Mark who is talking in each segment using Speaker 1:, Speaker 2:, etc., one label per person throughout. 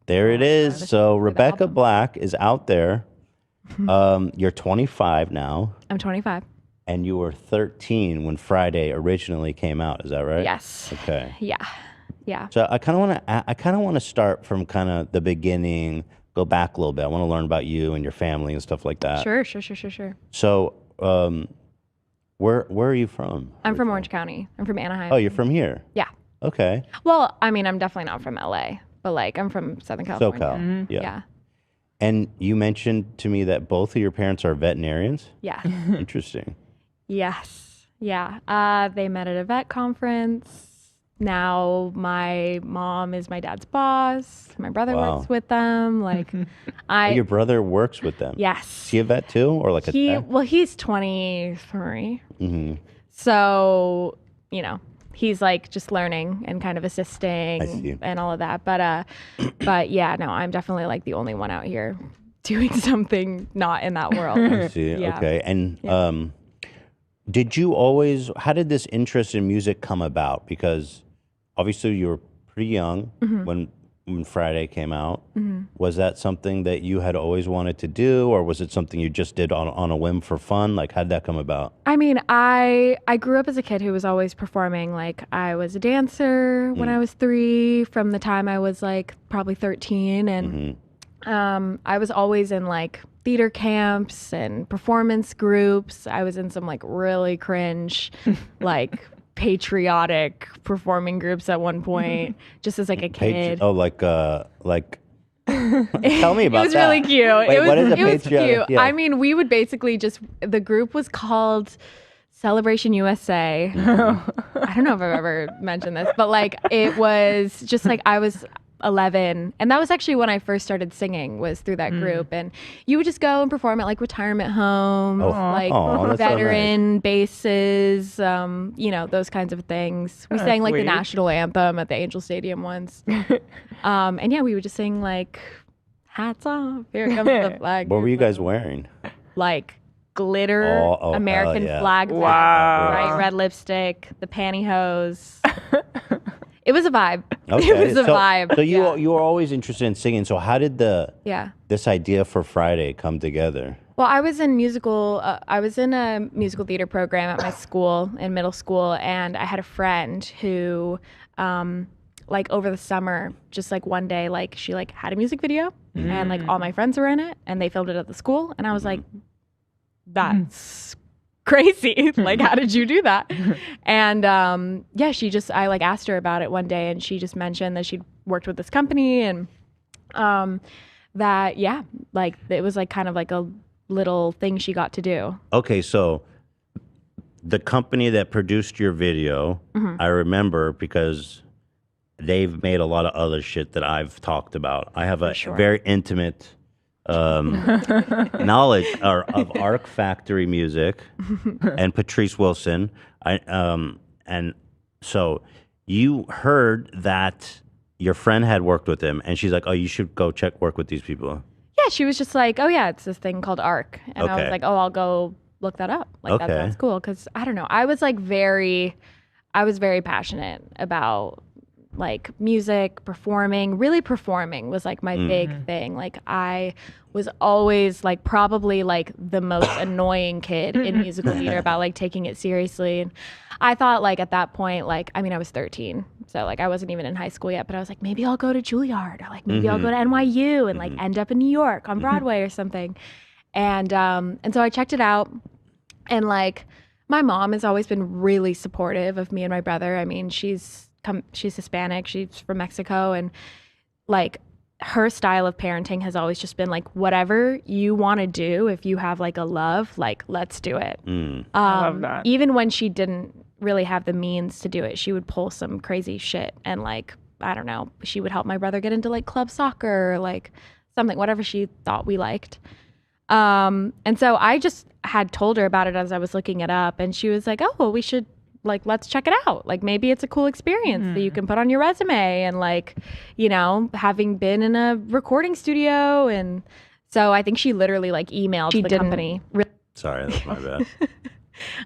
Speaker 1: There it is. So Rebecca
Speaker 2: album.
Speaker 1: Black is out there. You're 25 now,
Speaker 2: I'm 25.
Speaker 1: and you were 13 when Friday originally came out. Is that right?
Speaker 2: Yes.
Speaker 1: Okay.
Speaker 2: Yeah.
Speaker 1: So I kind of want to start from kind of the beginning, go back a little bit. I want to learn about you and your family and stuff like that.
Speaker 2: Sure.
Speaker 1: So, where are you from?
Speaker 2: I'm from Orange County. I'm from Anaheim.
Speaker 1: Oh, you're from here.
Speaker 2: Yeah.
Speaker 1: Okay.
Speaker 2: Well, I mean, I'm definitely not from LA, but like I'm from Southern California.
Speaker 1: SoCal. Yeah.
Speaker 2: Yeah.
Speaker 1: And you mentioned to me that both of your parents are veterinarians.
Speaker 2: Yeah.
Speaker 1: Interesting.
Speaker 2: Yes. Yeah. They met at a vet conference. Now my mom is my dad's boss. My brother
Speaker 1: Wow.
Speaker 2: works with them. Like
Speaker 1: Oh, your brother works with them.
Speaker 2: Yes.
Speaker 1: Is he a vet too, or like a tech?
Speaker 2: Well, he's 23.
Speaker 1: Mm-hmm.
Speaker 2: So, he's like just learning and kind of
Speaker 1: I see.
Speaker 2: assisting and all of that. But yeah, no, I'm definitely like the only one out here doing something not in that world.
Speaker 1: I see.
Speaker 2: Yeah.
Speaker 1: Okay. And how did this interest in music come about? Because obviously you were pretty young when Friday came out. Was that something that you had always wanted to do, or was it something you just did on a whim for fun? Like, how'd that come about?
Speaker 2: I mean, I grew up as a kid who was always performing. Like, I was a dancer when I was 3, from the time I was like probably 13, and I was always in like theater camps and performance groups. I was in some like really cringe, like patriotic performing groups at one point, just as like a kid.
Speaker 1: Tell me about
Speaker 2: It was
Speaker 1: that.
Speaker 2: really cute.
Speaker 1: Wait, what is a
Speaker 2: it was
Speaker 1: patriotic?
Speaker 2: cute.
Speaker 1: Yeah.
Speaker 2: I mean, we would basically the group was called Celebration USA. I don't know if I've ever mentioned this, but like it was just like I was 11, and that was actually when I first started singing, was through that group. And you would just go and perform at like retirement homes, like
Speaker 1: that's so
Speaker 2: veteran bases, those kinds of things. We sang like the national anthem at the Angel Stadium once. And yeah, we would just sing like hats off, here comes the flag.
Speaker 1: What were you guys wearing?
Speaker 2: Like glitter American flag, bright red lipstick, the pantyhose. It was a vibe.
Speaker 1: Okay.
Speaker 2: It was a vibe.
Speaker 1: So you were always interested in singing. So how did this idea for Friday come together?
Speaker 2: Well, I was in a musical theater program at my school in middle school, and I had a friend who, like over the summer, just like one day, like she like had a music video, and like all my friends were in it, and they filmed it at the school, and I was like, that's crazy. Like, how did you do that? And I like asked her about it one day, and she just mentioned that she'd worked with this company, and like it was like kind of like a little thing she got to do.
Speaker 1: Okay, so the company that produced your video, I remember because they've made a lot of other shit that I've talked about. I have a very intimate knowledge of Arc Factory Music and Patrice Wilson. And so you heard that your friend had worked with him, and she's like, "Oh, you should go work with these people."
Speaker 2: Yeah, she was just like, "Oh yeah, it's this thing called Arc," and I was like, "Oh, I'll go look that up." Like that sounds cool, because I don't know, I was very passionate about like music, performing. Really performing was like my big thing. Like I was always like probably like the most annoying kid in musical theater about like taking it seriously. And I thought like at that point, like, I mean, I was 13, so like I wasn't even in high school yet, but I was like, maybe I'll go to Juilliard, or like maybe I'll go to NYU and like end up in New York on Broadway or something. And so I checked it out, and like my mom has always been really supportive of me and my brother. I mean, she's Hispanic, she's from Mexico, and like her style of parenting has always just been like, whatever you want to do, if you have like a love, like let's do it.
Speaker 3: I love that.
Speaker 2: Even when she didn't really have the means to do it, she would pull some crazy shit, and like, I don't know, she would help my brother get into like club soccer, or like something, whatever she thought we liked. And so I just had told her about it as I was looking it up, and she was like, oh, well, we should, like, let's check it out. Like, maybe it's a cool experience that you can put on your resume, and like, you know, having been in a recording studio. And so I think she literally like emailed the company.
Speaker 1: Sorry, that's my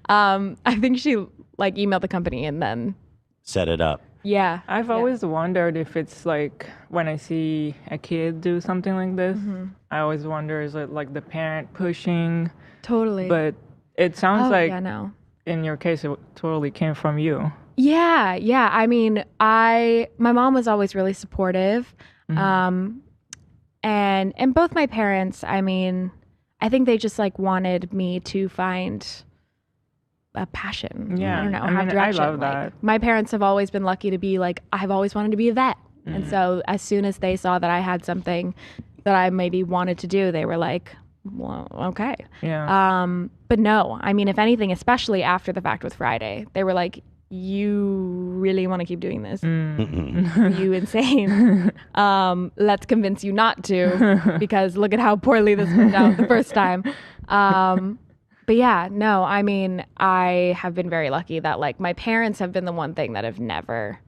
Speaker 1: bad.
Speaker 2: I think she like emailed the company and then
Speaker 1: set it up.
Speaker 2: Yeah.
Speaker 3: I've always wondered if it's like when I see a kid do something like this, I always wonder, is it like the parent pushing?
Speaker 2: Totally.
Speaker 3: But it sounds like
Speaker 2: no.
Speaker 3: In your case, it totally came from you.
Speaker 2: Yeah. I mean, my mom was always really supportive. And both my parents, I mean, I think they just like wanted me to find a passion.
Speaker 3: Yeah.
Speaker 2: I don't know.
Speaker 3: I mean,
Speaker 2: direction.
Speaker 3: I love that.
Speaker 2: My parents have always been lucky to be like, I've always wanted to be a vet. And so as soon as they saw that I had something that I maybe wanted to do, they were like, well, okay.
Speaker 3: Yeah.
Speaker 2: But no, I mean, if anything, especially after the fact with Friday, they were like, you really want to keep doing this? Are you insane? Let's convince you not to, because look at how poorly this turned out the first time. But yeah, no, I mean, I have been very lucky that like my parents have been the one thing that have nenever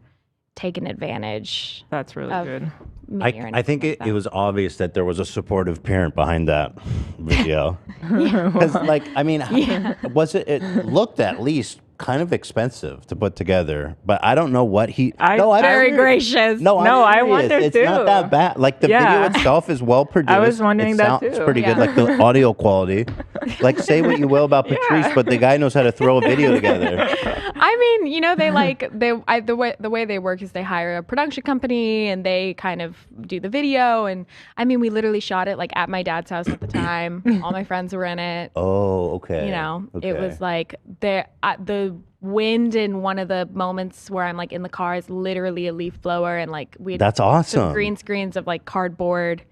Speaker 2: taken advantage.
Speaker 3: That's really good.
Speaker 1: I think it was obvious that there was a supportive parent behind that video. Because, like, I mean, it looked at least kind of expensive to put together, but I don't know what
Speaker 2: very gracious.
Speaker 3: I wonder
Speaker 1: it's
Speaker 3: too.
Speaker 1: It's not that bad. Like the video itself is well produced.
Speaker 3: I was wondering that too.
Speaker 1: It's pretty good. Like the audio quality. Like say what you will about Patrice, but the guy knows how to throw a video together.
Speaker 2: I mean, you know, the way they work is they hire a production company and they kind of do the video. And I mean, we literally shot it like at my dad's house at the time. All my friends were in it.
Speaker 1: Oh, okay.
Speaker 2: You know, it was like the wind in one of the moments where I'm like in the car is literally a leaf blower, and like
Speaker 1: that's awesome.
Speaker 2: Green screens of like cardboard.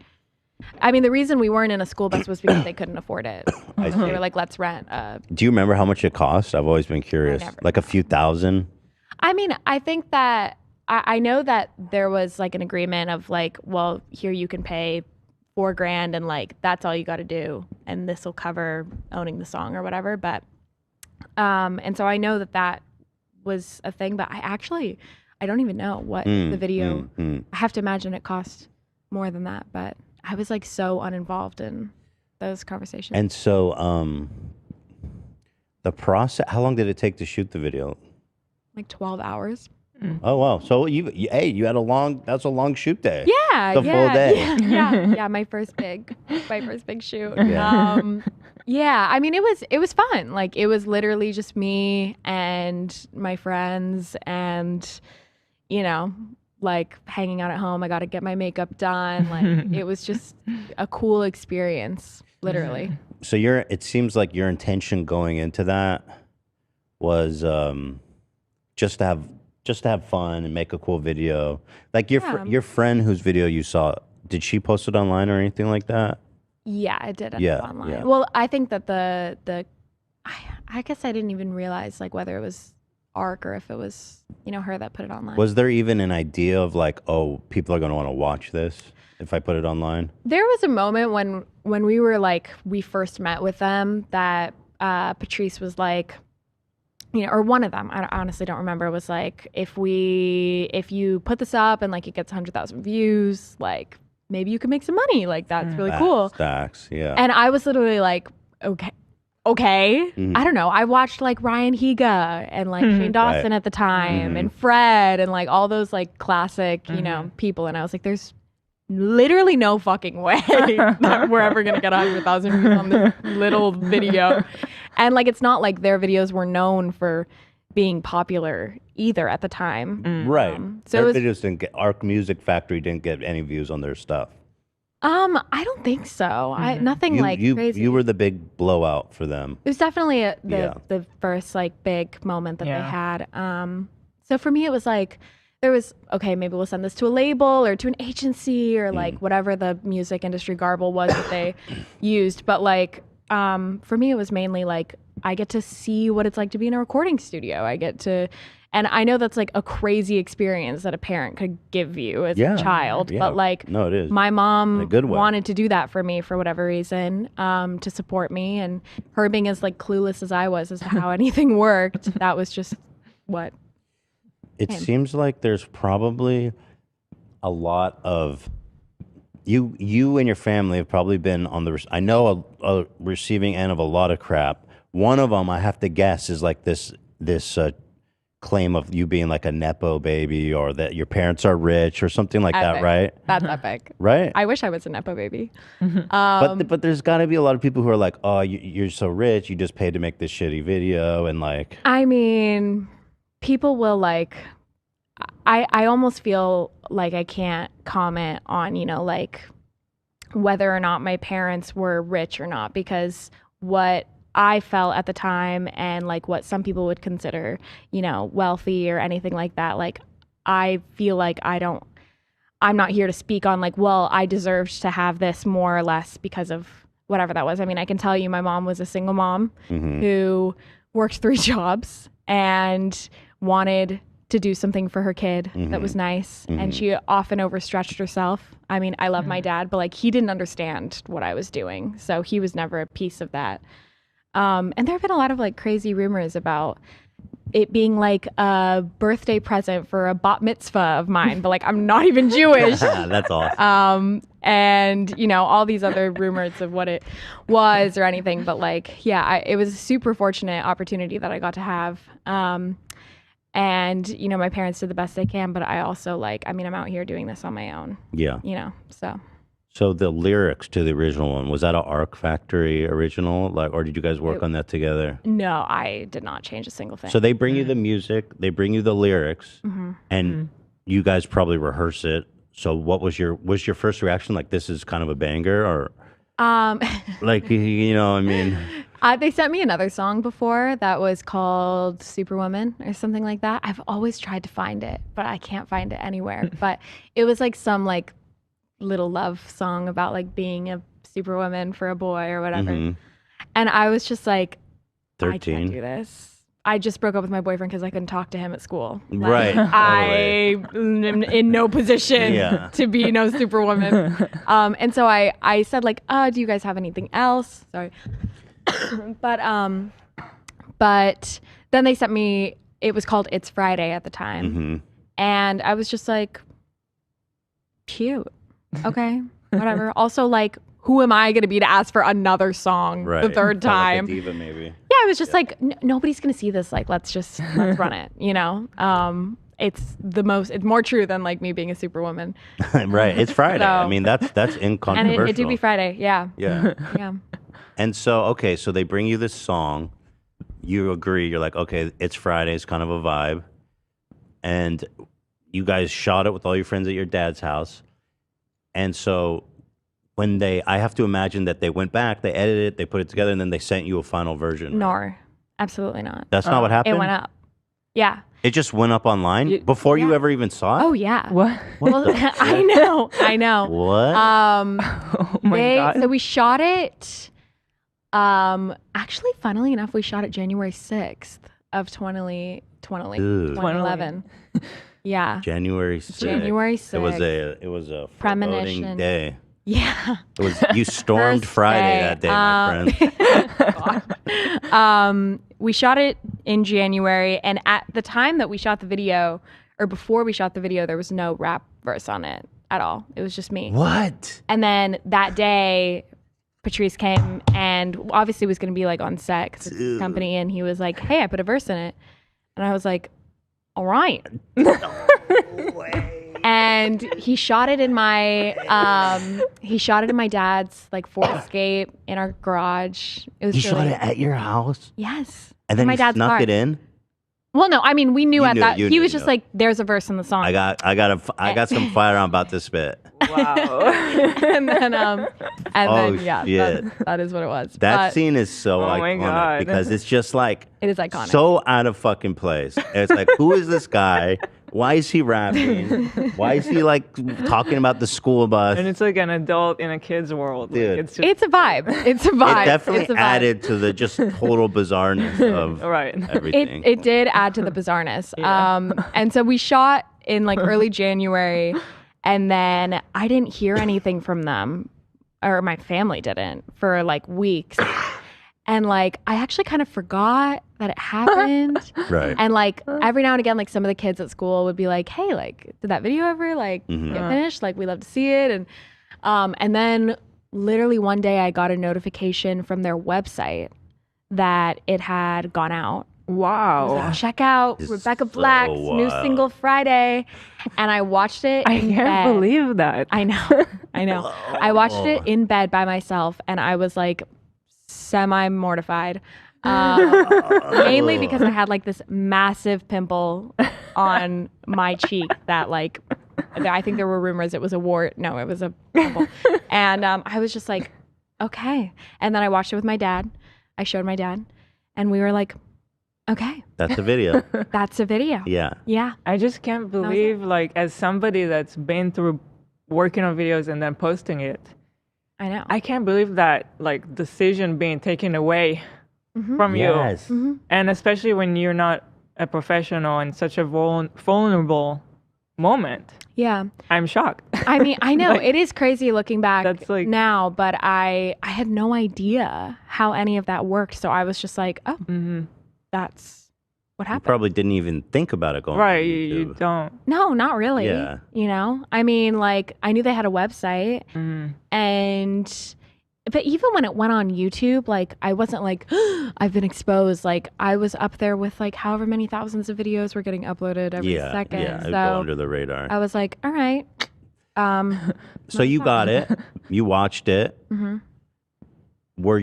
Speaker 2: I mean, the reason we weren't in a school bus was because they couldn't afford it. They were like, let's rent.
Speaker 1: Do you remember how much it cost? I've always been curious. Like a few thousand?
Speaker 2: I mean, I think that I know that there was like an agreement of like, well, here you can pay $4,000 and like that's all you got to do, and this will cover owning the song or whatever. But and so I know that was a thing, but I don't even know what the video. I have to imagine it cost more than that, but I was like so uninvolved in those conversations.
Speaker 1: And so the process, how long did it take to shoot the video?
Speaker 2: Like 12 hours.
Speaker 1: Oh wow! So you had that's a long shoot day.
Speaker 2: Yeah,
Speaker 1: the full day.
Speaker 2: Yeah. My first big shoot. Yeah. I mean, it was fun. Like it was literally just me and my friends, and you know, like hanging out at home. I got to get my makeup done. Like it was just a cool experience, literally.
Speaker 1: So it seems like your intention going into that was just to have fun and make a cool video. Like your friend whose video you saw, did she post it online or anything like that?
Speaker 2: Yeah, I did it online. Yeah. Well, I think that I guess I didn't even realize like whether it was ARC or if it was, you know, her that put it online.
Speaker 1: Was there even an idea of like, oh, people are going to want to watch this if I put it online? There
Speaker 2: was a moment when we were like, we first met with them that Patrice was like, you know, or one of them, I honestly don't remember, was like, if you put this up and like it gets 100,000 views, like maybe you could make some money. Like that's really cool.
Speaker 1: Stacks, yeah.
Speaker 2: And I was literally like, okay.
Speaker 1: Mm-hmm.
Speaker 2: I don't know. I watched like Ryan Higa and like Shane Dawson at the time and Fred and like all those like classic, you know, people. And I was like, there's literally no fucking way that we're ever going to get 100,000 views on this little video. And like, it's not like their videos were known for being popular either at the time.
Speaker 1: Right. So their videos didn't get, Arc Music Factory didn't get any views on their stuff.
Speaker 2: I don't think so. Nothing crazy.
Speaker 1: You were the big blowout for them.
Speaker 2: It was definitely the first like big moment that they had. So for me, it was like, there was, okay, maybe we'll send this to a label or to an agency or like whatever the music industry garble was that they used. But like, for me, it was mainly like, I get to see what it's like to be in a recording studio. And I know that's like a crazy experience that a parent could give you as a child, but like,
Speaker 1: no, it is.
Speaker 2: My mom wanted to do that for me for whatever reason, to support me, and her being as like clueless as I was as to how anything worked, that was just what.
Speaker 1: It seems like there's probably a lot of you and your family have probably been on a receiving end of a lot of crap. One of them, I have to guess, is like this claim of you being like a Nepo baby or that your parents are rich or something like that, right?
Speaker 2: That's epic.
Speaker 1: Right?
Speaker 2: I wish I was a Nepo baby.
Speaker 1: But there's got to be a lot of people who are like, oh, you're so rich, you just paid to make this shitty video, and like.
Speaker 2: I mean, people will like. I almost feel like I can't comment on, like whether or not my parents were rich or not, because what I felt at the time and like what some people would consider, wealthy or anything like that, like I feel like I'm not here to speak on like, well, I deserved to have this more or less because of whatever that was. I mean, I can tell you my mom was a single mom who worked 3 jobs and wanted to do something for her kid that was nice. And she often overstretched herself. I mean, I love my dad, but like he didn't understand what I was doing. So he was never a piece of that. And there have been a lot of like crazy rumors about it being like a birthday present for a bat mitzvah of mine, but like I'm not even Jewish.
Speaker 1: That's awesome.
Speaker 2: And all these other rumors of what it was or anything, but like, yeah, it was a super fortunate opportunity that I got to have. And, my parents did the best they can, but I also I'm out here doing this on my own.
Speaker 1: Yeah.
Speaker 2: So
Speaker 1: the lyrics to the original one, was that an Arc Factory original? Or did you guys work on that together?
Speaker 2: No, I did not change a single thing.
Speaker 1: So they bring you the music, they bring you the lyrics, and you guys probably rehearse it. So what was your first reaction? Like, this is kind of a banger, or like, I mean.
Speaker 2: They sent me another song before that was called Superwoman or something like that. I've always tried to find it, but I can't find it anywhere. But it was like some like little love song about like being a superwoman for a boy or whatever. And I was just like, 13. I can't do this. I just broke up with my boyfriend because I couldn't talk to him at school.
Speaker 1: Right.
Speaker 2: I am in no position to be no superwoman. And so I said like, do you guys have anything else? Sorry. But then they sent me, it was called It's Friday at the time. And I was just like, cute. Okay, whatever. Also, like, who am I going to be to ask for another song the third time?
Speaker 1: Like a diva, maybe.
Speaker 2: Yeah, I was just like, nobody's going to see this. Like, let's run it, It's more true than like me being a superwoman.
Speaker 1: Right. It's Friday.
Speaker 2: So,
Speaker 1: I mean, that's incontroversial.
Speaker 2: And it did be Friday. Yeah.
Speaker 1: Yeah.
Speaker 2: Yeah.
Speaker 1: And so, okay, so they bring you this song. You agree. You're like, okay, it's Friday. It's kind of a vibe. And you guys shot it with all your friends at your dad's house. And so when I have to imagine that they went back, they edited it, they put it together, and then they sent you a final version.
Speaker 2: No, absolutely not.
Speaker 1: That's not what happened?
Speaker 2: It went up. Yeah.
Speaker 1: It just went up online before you ever even saw it?
Speaker 2: Oh, yeah.
Speaker 3: What?
Speaker 2: Well, I know.
Speaker 1: What?
Speaker 3: Oh my God.
Speaker 2: So we shot it. Actually, funnily enough, we shot it January 6th of 2011. Yeah.
Speaker 1: January 6th.
Speaker 2: January 6th.
Speaker 1: It was a
Speaker 2: premonition
Speaker 1: foreboding day.
Speaker 2: Yeah.
Speaker 1: You stormed Friday that day, my
Speaker 2: friend. We shot it in January, and at the time that we shot the video, or before we shot the video, there was no rap verse on it at all. It was just me.
Speaker 1: What?
Speaker 2: And then that day, Patrice came and obviously was going to be like on set because it's his company, and he was like, "Hey, I put a verse in it," and I was like, "All right." No way. And he shot it in my dad's like Ford Escape in our garage. It was
Speaker 1: shot it at your house?
Speaker 2: Yes.
Speaker 1: And then
Speaker 2: my
Speaker 1: he
Speaker 2: dad's
Speaker 1: snuck
Speaker 2: car.
Speaker 1: it in?
Speaker 2: Well, no, I mean we knew he was just like, there's a verse in the song.
Speaker 1: I got some fire on about this bit.
Speaker 3: Wow.
Speaker 2: and then yeah,
Speaker 1: shit.
Speaker 2: that is what it was.
Speaker 1: That scene is so iconic because it's just like
Speaker 2: it is iconic.
Speaker 1: So out of fucking place. It's like, who is this guy? Why is he rapping? Why is he like talking about the school bus?
Speaker 3: And it's like an adult in a kid's world.
Speaker 1: Dude.
Speaker 3: Like,
Speaker 2: it's a vibe. It's a vibe.
Speaker 1: It definitely added to the just total bizarreness of everything.
Speaker 2: It did add to the bizarreness. Yeah. And so we shot in like early January, and then I didn't hear anything from them, or my family didn't, for like weeks. And like, I actually kind of forgot that it happened.
Speaker 1: Right.
Speaker 2: And like every now and again, like some of the kids at school would be like, "Hey, like, did that video ever like get finished? Like, we love to see it." And then literally one day I got a notification from their website that it had gone out.
Speaker 3: Wow.
Speaker 2: Check out
Speaker 1: It's
Speaker 2: Rebecca
Speaker 1: so
Speaker 2: Black's new
Speaker 1: wild.
Speaker 2: single Friday. And I watched it
Speaker 3: I
Speaker 2: in
Speaker 3: can't
Speaker 2: bed.
Speaker 3: believe that.
Speaker 2: I know. I watched it in bed by myself and I was like semi-mortified. Mainly because I had like this massive pimple on my cheek that like, I think there were rumors it was a wart. No, it was a pimple. And I was just like, okay. And then I watched it with my dad. I showed my dad and we were like, okay.
Speaker 1: That's a video.
Speaker 2: That's a video.
Speaker 1: Yeah.
Speaker 2: Yeah.
Speaker 3: I just can't believe, like, as somebody that's been through working on videos and then posting it,
Speaker 2: I know.
Speaker 3: I can't believe that, like, decision being taken away from
Speaker 1: Yes.
Speaker 3: you. And especially when you're not a professional in such a vulnerable moment.
Speaker 2: Yeah.
Speaker 3: I'm shocked.
Speaker 2: I mean, I know
Speaker 3: Like,
Speaker 2: it is crazy looking back
Speaker 3: that's like-
Speaker 2: now, but I had no idea how any of that worked. So I was just like, oh, that's what
Speaker 1: You
Speaker 2: happened.
Speaker 1: probably didn't even think about it going on
Speaker 3: Right,
Speaker 1: YouTube.
Speaker 3: you don't.
Speaker 2: No, not really.
Speaker 1: Yeah.
Speaker 2: You know, I mean, like I knew they had a website but even when it went on YouTube, like I wasn't like, I've been exposed. Like I was up there with like however many thousands of videos were getting uploaded every second.
Speaker 1: Yeah, it'd
Speaker 2: So
Speaker 1: go under the radar.
Speaker 2: I was like, all right.
Speaker 1: So you got it. You watched it. What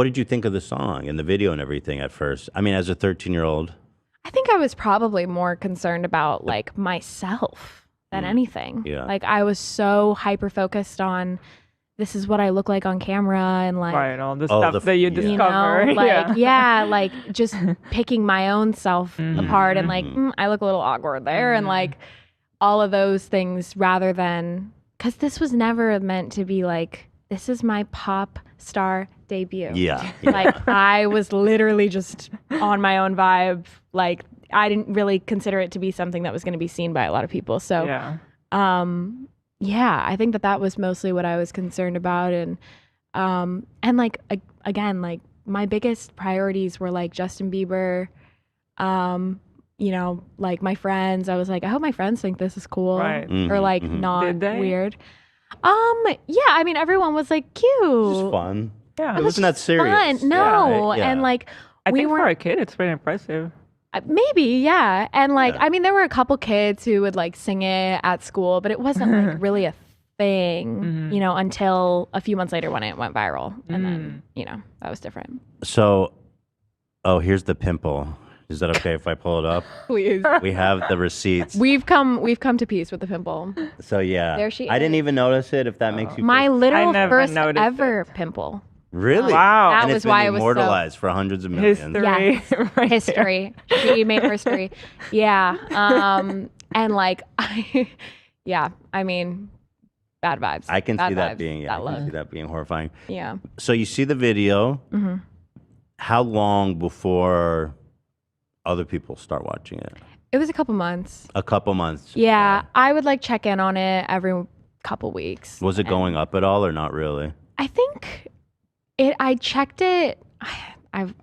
Speaker 1: did you think of the song and the video and everything at first? I mean, as a 13-year-old.
Speaker 2: I think I was probably more concerned about like myself than anything.
Speaker 1: Yeah.
Speaker 2: Like I was so hyper focused on this is what I look like on camera and like
Speaker 3: Right, all the
Speaker 1: Oh,
Speaker 3: stuff that you
Speaker 1: yeah.
Speaker 3: discover.
Speaker 2: you know, like like just picking my own self apart and like I look a little awkward there and like all of those things rather than because this was never meant to be like this is my pop star debut.
Speaker 1: Yeah.
Speaker 2: Like I was literally just on my own vibe. Like I didn't really consider it to be something that was going to be seen by a lot of people. So
Speaker 3: Yeah.
Speaker 2: yeah, I think that was mostly what I was concerned about. And like, again, like my biggest priorities were like Justin Bieber, you know, like my friends. I was like, I hope my friends think this is cool
Speaker 3: Right.
Speaker 2: or like not
Speaker 3: Did they?
Speaker 2: weird. Yeah, I mean, everyone was like cute.
Speaker 1: It was fun.
Speaker 3: Yeah.
Speaker 1: It wasn't that serious.
Speaker 2: Fun. No.
Speaker 1: Yeah.
Speaker 2: And like,
Speaker 3: I
Speaker 2: we
Speaker 3: think
Speaker 2: were
Speaker 3: for a kid, it's pretty impressive.
Speaker 2: maybe, yeah. And like,
Speaker 1: Yeah.
Speaker 2: I mean, there were a couple kids who would like sing it at school, but it wasn't like really a thing, you know, until a few months later when it went viral. And then, you know, that was different.
Speaker 1: So, here's the pimple. Is that okay if I pull it up?
Speaker 2: Please.
Speaker 1: We have the receipts.
Speaker 2: We've come to peace with the pimple.
Speaker 1: So yeah,
Speaker 2: There she
Speaker 1: I didn't
Speaker 2: is.
Speaker 1: even notice it. If that makes you
Speaker 2: My
Speaker 1: feel...
Speaker 2: literal
Speaker 3: never
Speaker 2: first
Speaker 3: noticed
Speaker 2: ever pimple.
Speaker 1: Really?
Speaker 3: Wow.
Speaker 2: That
Speaker 1: And
Speaker 2: was
Speaker 1: it's been
Speaker 2: why it was so-
Speaker 1: immortalized for hundreds of millions.
Speaker 3: History.
Speaker 2: Yes.
Speaker 3: right there.
Speaker 2: History. She made history. Yeah. And like, I mean, bad vibes.
Speaker 1: I can
Speaker 2: Bad
Speaker 1: see that
Speaker 2: vibes.
Speaker 1: being
Speaker 2: That
Speaker 1: I
Speaker 2: look.
Speaker 1: can see that being horrifying.
Speaker 2: Yeah.
Speaker 1: So you see the video.
Speaker 2: Mm-hmm.
Speaker 1: How long before other people start watching it?
Speaker 2: It was a couple months.
Speaker 1: A couple months.
Speaker 2: Yeah. I would like check in on it every couple weeks.
Speaker 1: Was it going up at all or not really?
Speaker 2: I think I checked it.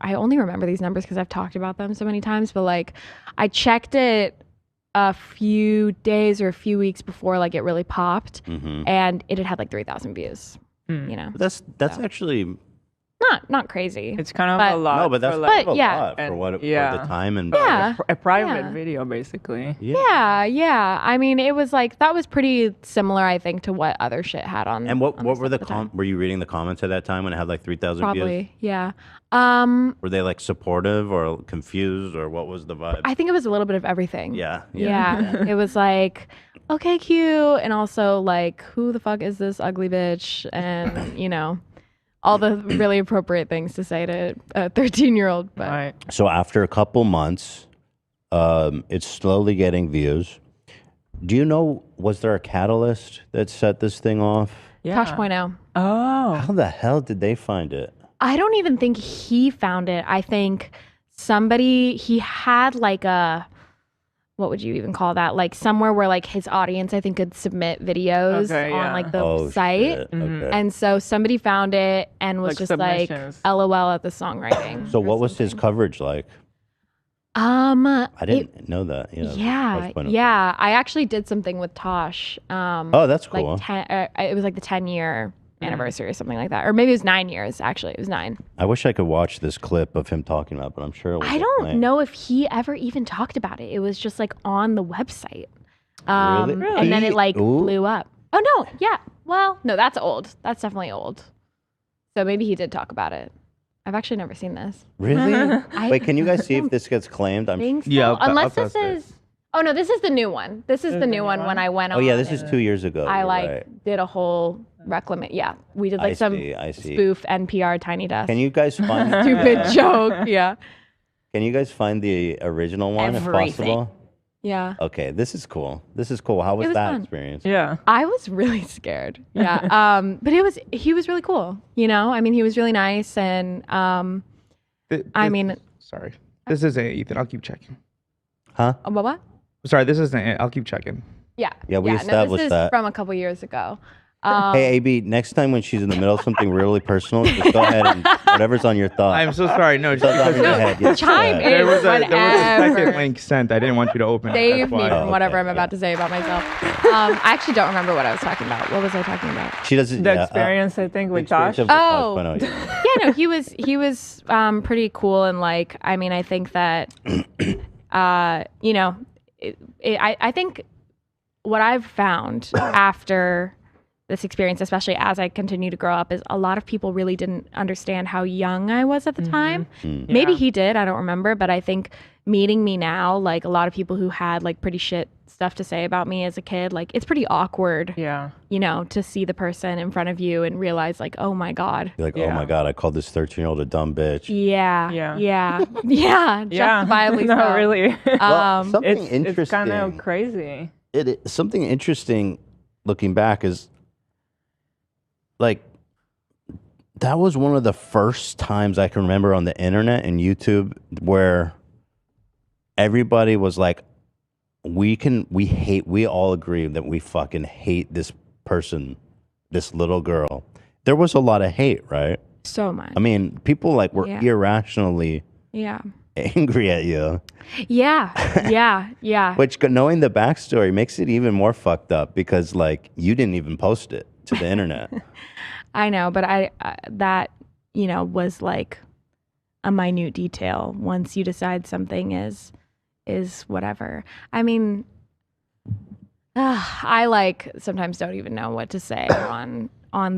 Speaker 2: I only remember these numbers because I've talked about them so many times, but like I checked it a few days or a few weeks before like it really popped and it had like 3,000 views, you know,
Speaker 1: That's actually
Speaker 2: not crazy.
Speaker 3: It's kind of
Speaker 2: But-
Speaker 3: a lot.
Speaker 1: no, but that's
Speaker 3: for,
Speaker 1: kind
Speaker 3: like,
Speaker 1: of a
Speaker 2: yeah.
Speaker 1: lot for
Speaker 3: And-
Speaker 1: what for
Speaker 3: yeah.
Speaker 1: the time and
Speaker 2: Yeah.
Speaker 3: a private
Speaker 2: Yeah.
Speaker 3: video, basically.
Speaker 2: Yeah. I mean, it was like that was pretty similar, I think, to what other shit had on.
Speaker 1: And what
Speaker 2: on
Speaker 1: were
Speaker 2: stuff
Speaker 1: the
Speaker 2: at time.
Speaker 1: were you reading the comments at that time when it had like 3,000 views?
Speaker 2: Probably, yeah.
Speaker 1: Were they like supportive or confused or what was the vibe?
Speaker 2: I think it was a little bit of everything.
Speaker 1: Yeah.
Speaker 2: It was like, okay, cute, and also like, who the fuck is this ugly bitch? And you know, all the really appropriate things to say to a 13-year-old. But
Speaker 3: Right.
Speaker 1: So after a couple months, it's slowly getting views. Do you know, was there a catalyst that set this thing off?
Speaker 3: Yeah.
Speaker 2: Tosh.0.
Speaker 3: Oh.
Speaker 1: How the hell did they find it?
Speaker 2: I don't even think he found it. I think he had like a, what would you even call that? Like somewhere where like his audience, I think, could submit videos
Speaker 3: Okay,
Speaker 2: on
Speaker 3: yeah.
Speaker 2: like the
Speaker 1: Oh,
Speaker 2: site.
Speaker 1: shit. Okay.
Speaker 2: And so somebody found it and was
Speaker 3: Like
Speaker 2: just
Speaker 3: submissions.
Speaker 2: like, LOL at the songwriting.
Speaker 1: So
Speaker 2: or
Speaker 1: what was his
Speaker 2: something.
Speaker 1: coverage like?
Speaker 2: I
Speaker 1: I didn't know that.
Speaker 2: Yeah. I actually did something with Tosh.
Speaker 1: Oh, that's cool.
Speaker 2: Like it was like the 10-year anniversary or something like that. Or maybe it was 9 years, actually. It was 9.
Speaker 1: I wish I could watch this clip of him talking about it, but I'm sure it was
Speaker 2: I don't know if he ever even talked about it. It was just like on the website.
Speaker 1: Really?
Speaker 2: And then it like blew up. Oh, no. Yeah. Well, no, that's old. That's definitely old. So maybe he did talk about it. I've actually never seen this.
Speaker 1: Really? Wait, can you guys see if this gets claimed?
Speaker 2: So. Yeah. Unless this is... Oh, no, this is the new one. This is the new one when I went on.
Speaker 1: Oh, yeah, this is 2 years ago.
Speaker 2: I did a whole reclamation. Yeah, we did like some spoof NPR Tiny Desk.
Speaker 1: Can you guys find...
Speaker 2: Stupid joke, yeah.
Speaker 1: Can you guys find the original one if possible?
Speaker 2: Yeah.
Speaker 1: Okay, this is cool. How was that experience?
Speaker 3: Yeah.
Speaker 2: I was really scared. Yeah. But he was really cool. You know, I mean, he was really nice. And
Speaker 4: sorry. This isn't Ethan. I'll keep checking.
Speaker 1: Huh?
Speaker 2: What?
Speaker 4: Sorry, this isn't it. I'll keep checking.
Speaker 2: Yeah.
Speaker 1: Yeah, we established
Speaker 2: this is
Speaker 1: that.
Speaker 2: From a couple years ago.
Speaker 1: Hey, AB, next time when she's in the middle of something really personal, just go ahead and whatever's on your thought.
Speaker 4: I'm so sorry. No, just
Speaker 1: on your head. Yes,
Speaker 2: chime in.
Speaker 4: There was a second link sent. I didn't want you to open it.
Speaker 2: Save me from whatever I'm about to say about myself. I actually don't remember what I was talking about. What was I talking about?
Speaker 1: She doesn't.
Speaker 3: The experience, I think, with Josh.
Speaker 2: Oh, yeah, no, he was pretty cool, and like, I mean, I think that, you know, I think what I've found after this experience, especially as I continue to grow up, is a lot of people really didn't understand how young I was at the time. Maybe he did, I don't remember, but I think meeting me now, like a lot of people who had like pretty shit stuff to say about me as a kid, like it's pretty awkward, you know, to see the person in front of you and realize like, oh my God.
Speaker 1: You're like, oh my God, I called this 13-year-old a dumb bitch.
Speaker 2: Yeah. Justifiably so.
Speaker 3: No, really.
Speaker 1: Well, something interesting.
Speaker 3: It's kind of crazy.
Speaker 1: Something interesting looking back is like that was one of the first times I can remember on the internet and YouTube where everybody was like, we all agree that we fucking hate this person, this little girl. There was a lot of hate, right?
Speaker 2: So much.
Speaker 1: I mean, people like were irrationally angry at you. Yeah. Which, knowing the backstory, makes it even more fucked up because like you didn't even post it to the internet.
Speaker 2: I know, but I that, you know, was like a minute detail. Once you decide something is whatever. I mean, I like sometimes don't even know what to say on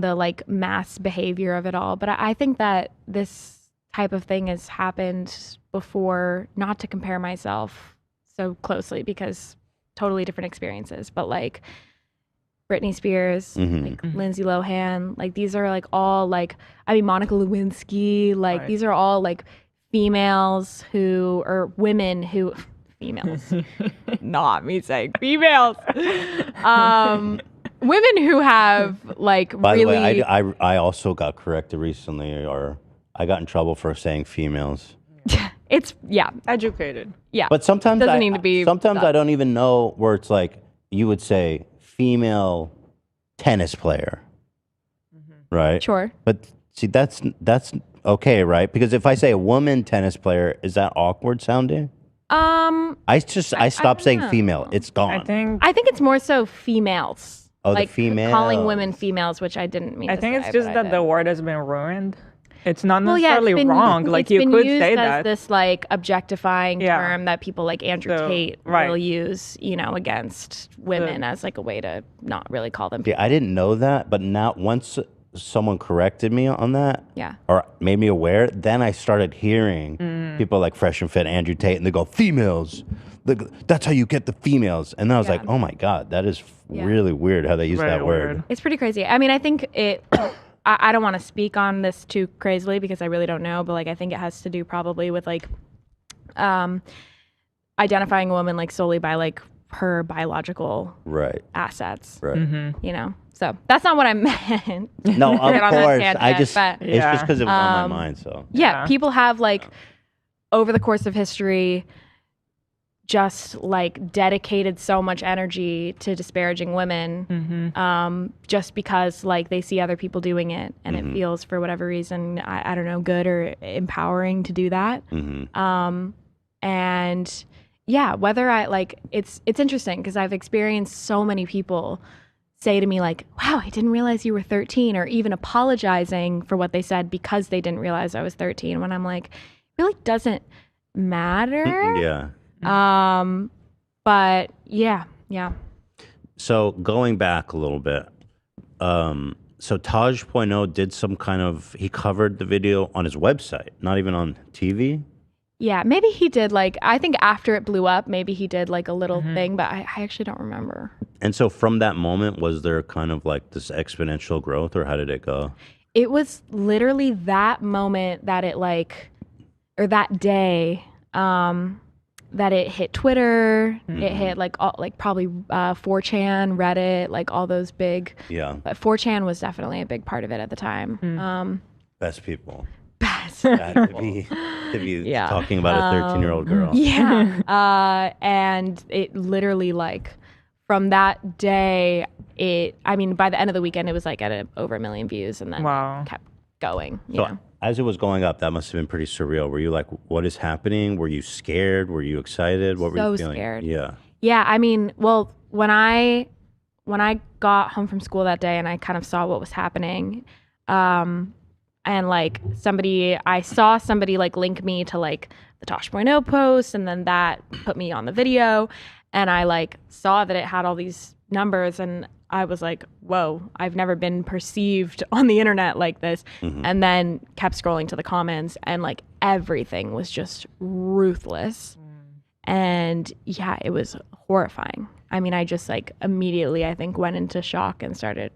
Speaker 2: the like mass behavior of it all. But I think that this type of thing has happened before, not to compare myself so closely because totally different experiences, but like Britney Spears, like Lindsay Lohan, like these are like all like, I mean, Monica Lewinsky, like these are all like females who, or women who, females, not me saying females, women who have like
Speaker 1: By
Speaker 2: really.
Speaker 1: the way, I also got corrected recently, or I got in trouble for saying females.
Speaker 2: It's
Speaker 3: educated.
Speaker 2: Yeah,
Speaker 1: but sometimes
Speaker 2: doesn't need to be.
Speaker 1: Sometimes I don't even know where it's like you would say female tennis player, right?
Speaker 2: Sure.
Speaker 1: But see, that's okay, right? Because if I say a woman tennis player, is that awkward sounding? I stopped saying female. It's gone.
Speaker 3: I
Speaker 2: think it's more so females.
Speaker 1: Oh,
Speaker 2: like
Speaker 1: the female.
Speaker 2: calling women females, which I didn't mean.
Speaker 3: I think it's just that the word has been ruined. It's not necessarily
Speaker 2: it's been,
Speaker 3: wrong. Like you could say that.
Speaker 2: This like objectifying term that people like Andrew Tate will use, you know, against women as like a way to not really call them.
Speaker 1: Yeah, I didn't know that, but now once someone corrected me on that, or made me aware, then I started hearing people like Fresh and Fit, Andrew Tate, and they go females. That's how you get the females. And then I was like, oh my God, that is really weird how they use that word.
Speaker 2: It's pretty crazy. I mean, I think it. I don't want to speak on this too crazily because I really don't know, but like I think it has to do probably with like identifying a woman like solely by like her biological assets.
Speaker 1: Right.
Speaker 2: You know. So that's not what I meant.
Speaker 1: No, of course. It's just
Speaker 2: it's
Speaker 1: because it was on my mind. So
Speaker 2: people have like over the course of history just like dedicated so much energy to disparaging women just because like they see other people doing it and it feels for whatever reason, I don't know, good or empowering to do that. And whether I like, it's interesting because I've experienced so many people say to me like, wow, I didn't realize you were 13, or even apologizing for what they said because they didn't realize I was 13, when I'm like, it really doesn't matter.
Speaker 1: Yeah.
Speaker 2: But yeah.
Speaker 1: So going back a little bit, so Taj.0 did some kind of, he covered the video on his website, not even on TV.
Speaker 2: Yeah, maybe he did like, I think after it blew up, maybe he did like a little thing, but I actually don't remember.
Speaker 1: And so from that moment, was there kind of like this exponential growth, or how did it go?
Speaker 2: It was literally that moment that it like, or that day, that it hit Twitter, it hit like all, like probably 4chan, Reddit, like all those big.
Speaker 1: Yeah.
Speaker 2: But 4chan was definitely a big part of it at the time.
Speaker 1: Best people.
Speaker 2: Best.
Speaker 1: To be talking about a 13-year-old girl.
Speaker 2: Yeah. And it literally like from that day, I mean, by the end of the weekend, it was like at over 1 million views, and then kept going. You know?
Speaker 1: As it was going up, that must have been pretty surreal. Were you like, what is happening? Were you scared? Were you excited? What were you feeling?
Speaker 2: Scared.
Speaker 1: Yeah.
Speaker 2: Yeah. I mean, well, when I got home from school that day and I kind of saw what was happening, and like I saw somebody like link me to like the Tosh.0 post, and then that put me on the video, and I like saw that it had all these numbers, and I was like, whoa, I've never been perceived on the internet like this. And then kept scrolling to the comments, and like everything was just ruthless. And yeah, it was horrifying. I mean, I just like immediately, I think, went into shock and started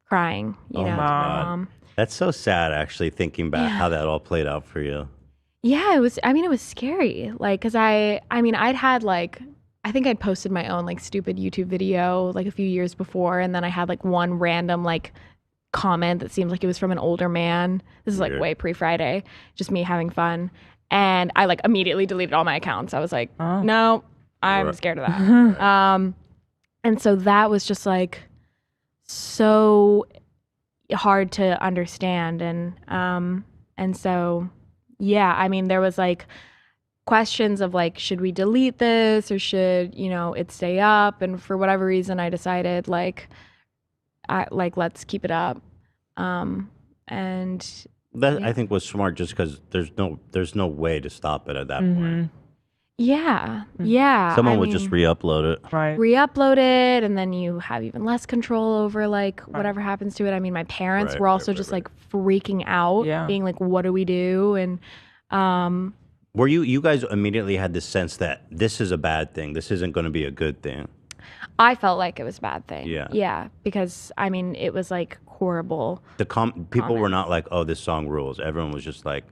Speaker 2: crying, you know, to my mom.
Speaker 1: That's so sad, actually, thinking back how that all played out for you.
Speaker 2: Yeah, it was scary. Like, cause I think I'd posted my own like stupid YouTube video like a few years before, and then I had like one random like comment that seemed like it was from an older man. This is like way pre-Friday, just me having fun. And I like immediately deleted all my accounts. I was like, no, I'm scared of that. And so that was just like so hard to understand. And so, yeah, I mean, there was like questions of like, should we delete this, or should, you know, it stay up? And for whatever reason, I decided let's keep it up. And
Speaker 1: that I think was smart, just because there's no way to stop it at that point.
Speaker 2: Yeah.
Speaker 1: Someone would just re-upload it.
Speaker 3: Right.
Speaker 2: Re-upload it, and then you have even less control over like whatever happens to it. I mean, my parents were also just like freaking out, being like, what do we do? And
Speaker 1: were you guys immediately had this sense that this is a bad thing, this isn't going to be a good thing?
Speaker 2: I felt like it was a bad thing.
Speaker 1: Yeah,
Speaker 2: because I mean, it was like horrible.
Speaker 1: People were not like, oh, this song rules. Everyone was just like,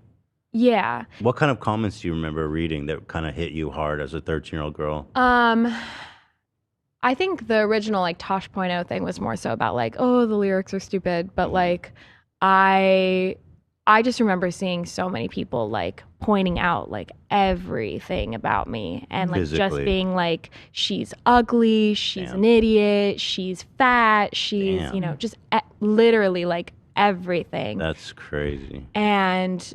Speaker 2: yeah.
Speaker 1: What kind of comments do you remember reading that kind of hit you hard as a 13-year-old girl?
Speaker 2: I think the original like Tosh.0 thing was more so about like, oh, the lyrics are stupid, but like I just remember seeing so many people like pointing out like everything about me, and like just being like, she's ugly, she's an idiot, she's fat, she's, you know, just literally like everything.
Speaker 1: That's crazy.
Speaker 2: And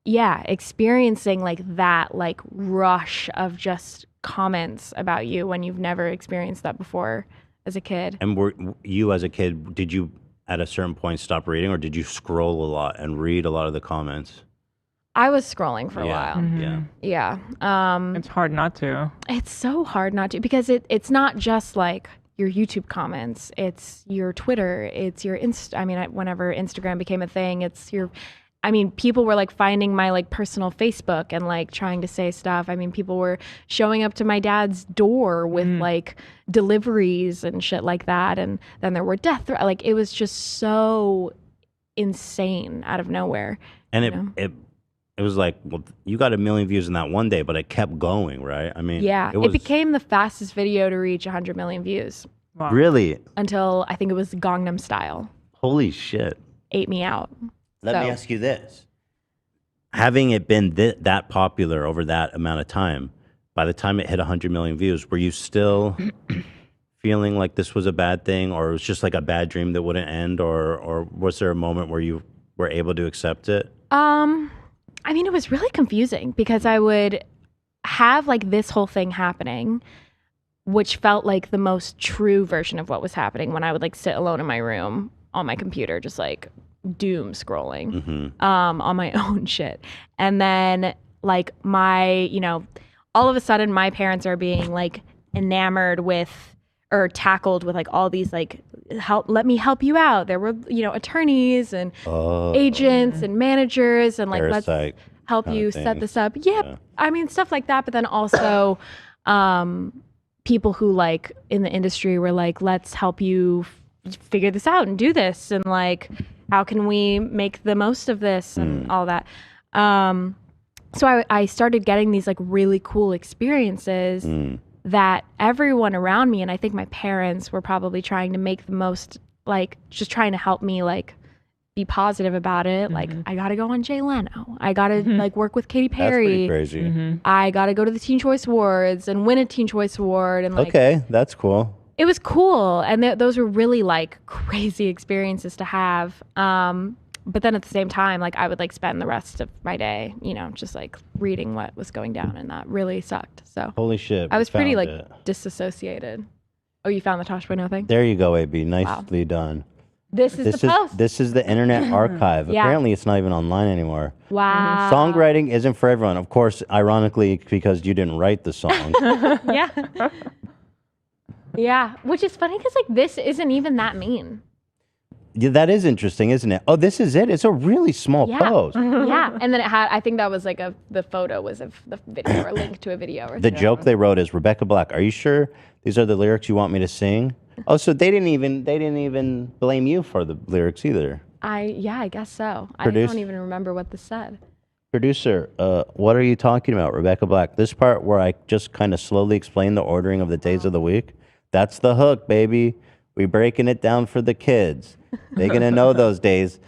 Speaker 2: yeah, experiencing like that like rush of just comments about you when you've never experienced that before as a kid.
Speaker 1: And were you, as a kid, did you at a certain point stop reading, or did you scroll a lot and read a lot of the comments?
Speaker 2: I was scrolling for a while. Yeah.
Speaker 3: It's hard not to.
Speaker 2: It's so hard not to, because it's not just like your YouTube comments, it's your Twitter, it's your whenever Instagram became a thing, it's your, I mean, people were like finding my like personal Facebook and like trying to say stuff. I mean, people were showing up to my dad's door with like deliveries and shit like that. And then there were death threats. Like, it was just so insane out of nowhere.
Speaker 1: And it was like, well, you got 1 million views in that one day, but it kept going, right? I mean,
Speaker 2: it became the fastest video to reach 100 million views.
Speaker 3: Wow.
Speaker 1: Really?
Speaker 2: Until I think it was Gangnam Style.
Speaker 1: Holy shit.
Speaker 2: Ate me out.
Speaker 1: Let me ask you this. Having it been that popular over that amount of time, by the time it hit 100 million views, were you still feeling like this was a bad thing, or it was just like a bad dream that wouldn't end, or was there a moment where you were able to accept it?
Speaker 2: I mean, it was really confusing, because I would have like this whole thing happening, which felt like the most true version of what was happening when I would like sit alone in my room on my computer, just like doom scrolling on my own shit. And then like all of a sudden my parents are being like enamored with or tackled with like all these like let me help you out. There were attorneys and agents and managers and like
Speaker 1: Parasite
Speaker 2: let's help you set this up. Yeah, I mean stuff like that. But then also people who like in the industry were like, let's help you figure this out and do this, and like how can we make the most of this and all that. So I started getting these like really cool experiences that everyone around me, and I think my parents were probably trying to make the most, like just trying to help me like be positive about it. Like I got to go on Jay Leno. I got to like work with Katy Perry.
Speaker 1: That's pretty crazy.
Speaker 2: I got to go to the Teen Choice Awards and win a Teen Choice Award. And like,
Speaker 1: okay, that's cool.
Speaker 2: It was cool. And those were really like crazy experiences to have. But then at the same time, like I would like spend the rest of my day, just like reading what was going down, and that really sucked. So
Speaker 1: holy shit,
Speaker 2: I was pretty like disassociated. Oh, you found the Tosh.0 thing?
Speaker 1: There you go, AB. Nicely done.
Speaker 2: This is the post.
Speaker 1: This is the Internet Archive.
Speaker 2: Yeah.
Speaker 1: Apparently, it's not even online anymore.
Speaker 2: Wow.
Speaker 1: Songwriting isn't for everyone. Of course, ironically, because you didn't write the song.
Speaker 2: Yeah. Yeah, which is funny because like this isn't even that mean.
Speaker 1: Yeah, that is interesting, isn't it? Oh, this is it? It's a really small post.
Speaker 2: Yeah, and then it had, I think that was like the photo was of the video or a link to a video. Or
Speaker 1: the joke they wrote is, Rebecca Black, are you sure these are the lyrics you want me to sing? Oh, so they didn't even blame you for the lyrics either.
Speaker 2: I guess so. I don't even remember what this said.
Speaker 1: Producer, what are you talking about, Rebecca Black? This part where I just kind of slowly explain the ordering of the days of the week, that's the hook, baby. We breaking it down for the kids. They're going to know those days.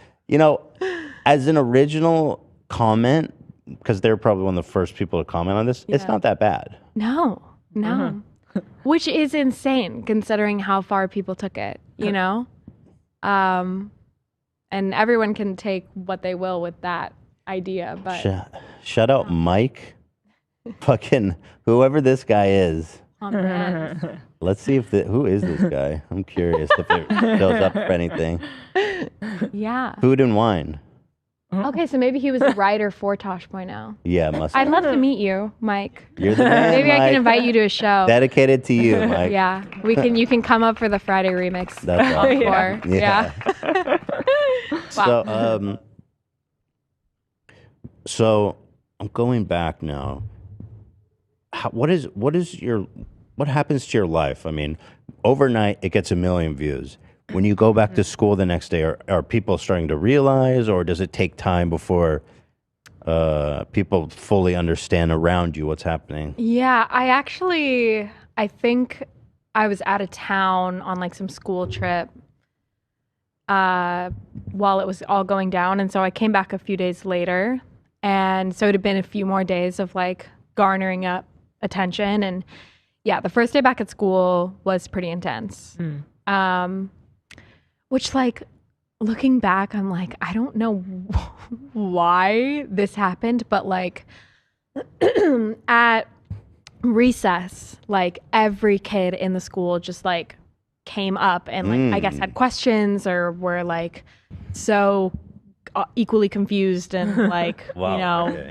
Speaker 1: As an original comment, because they're probably one of the first people to comment on this, it's not that bad.
Speaker 2: No. Which is insane considering how far people took it, And everyone can take what they will with that idea, but...
Speaker 1: Shout out Mike. Fucking whoever this guy is. Let's see who is this guy? I'm curious if it shows up for anything.
Speaker 2: Yeah.
Speaker 1: Food and wine.
Speaker 2: Okay, so maybe he was a writer for Tosh.0.
Speaker 1: Yeah, must.
Speaker 2: I'd love to meet you, Mike.
Speaker 1: You're the man,
Speaker 2: maybe
Speaker 1: Mike.
Speaker 2: I can invite you to a show.
Speaker 1: Dedicated to you, Mike.
Speaker 2: Yeah, you can come up for the Friday remix.
Speaker 1: That's awesome.
Speaker 2: Yeah.
Speaker 1: Wow. So I'm going back now. What happens to your life? I mean, overnight it gets 1 million views. When you go back to school the next day, are people starting to realize, or does it take time before people fully understand around you what's happening?
Speaker 2: Yeah, I think I was out of town on like some school trip while it was all going down. And so I came back a few days later. And so it had been a few more days of like garnering up attention. And yeah, the first day back at school was pretty intense. Which like looking back, I'm like, I don't know why this happened, but like at recess, like every kid in the school just like came up and like I guess had questions or were like so equally confused and like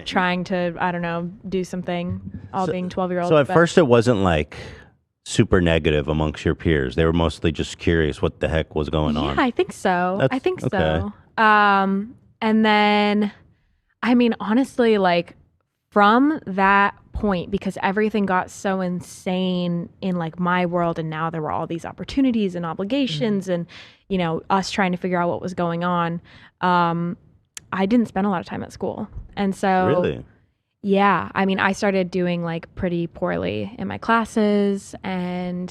Speaker 2: trying to, I don't know, do something, being 12-year-olds.
Speaker 1: So at first it wasn't like super negative amongst your peers. They were mostly just curious what the heck was going on.
Speaker 2: Yeah, I think so. So. And then, I mean, honestly, like from that point, because everything got so insane in like my world, and now there were all these opportunities and obligations and, us trying to figure out what was going on. I didn't spend a lot of time at school. And so,
Speaker 1: really?
Speaker 2: Yeah, I mean, I started doing like pretty poorly in my classes, and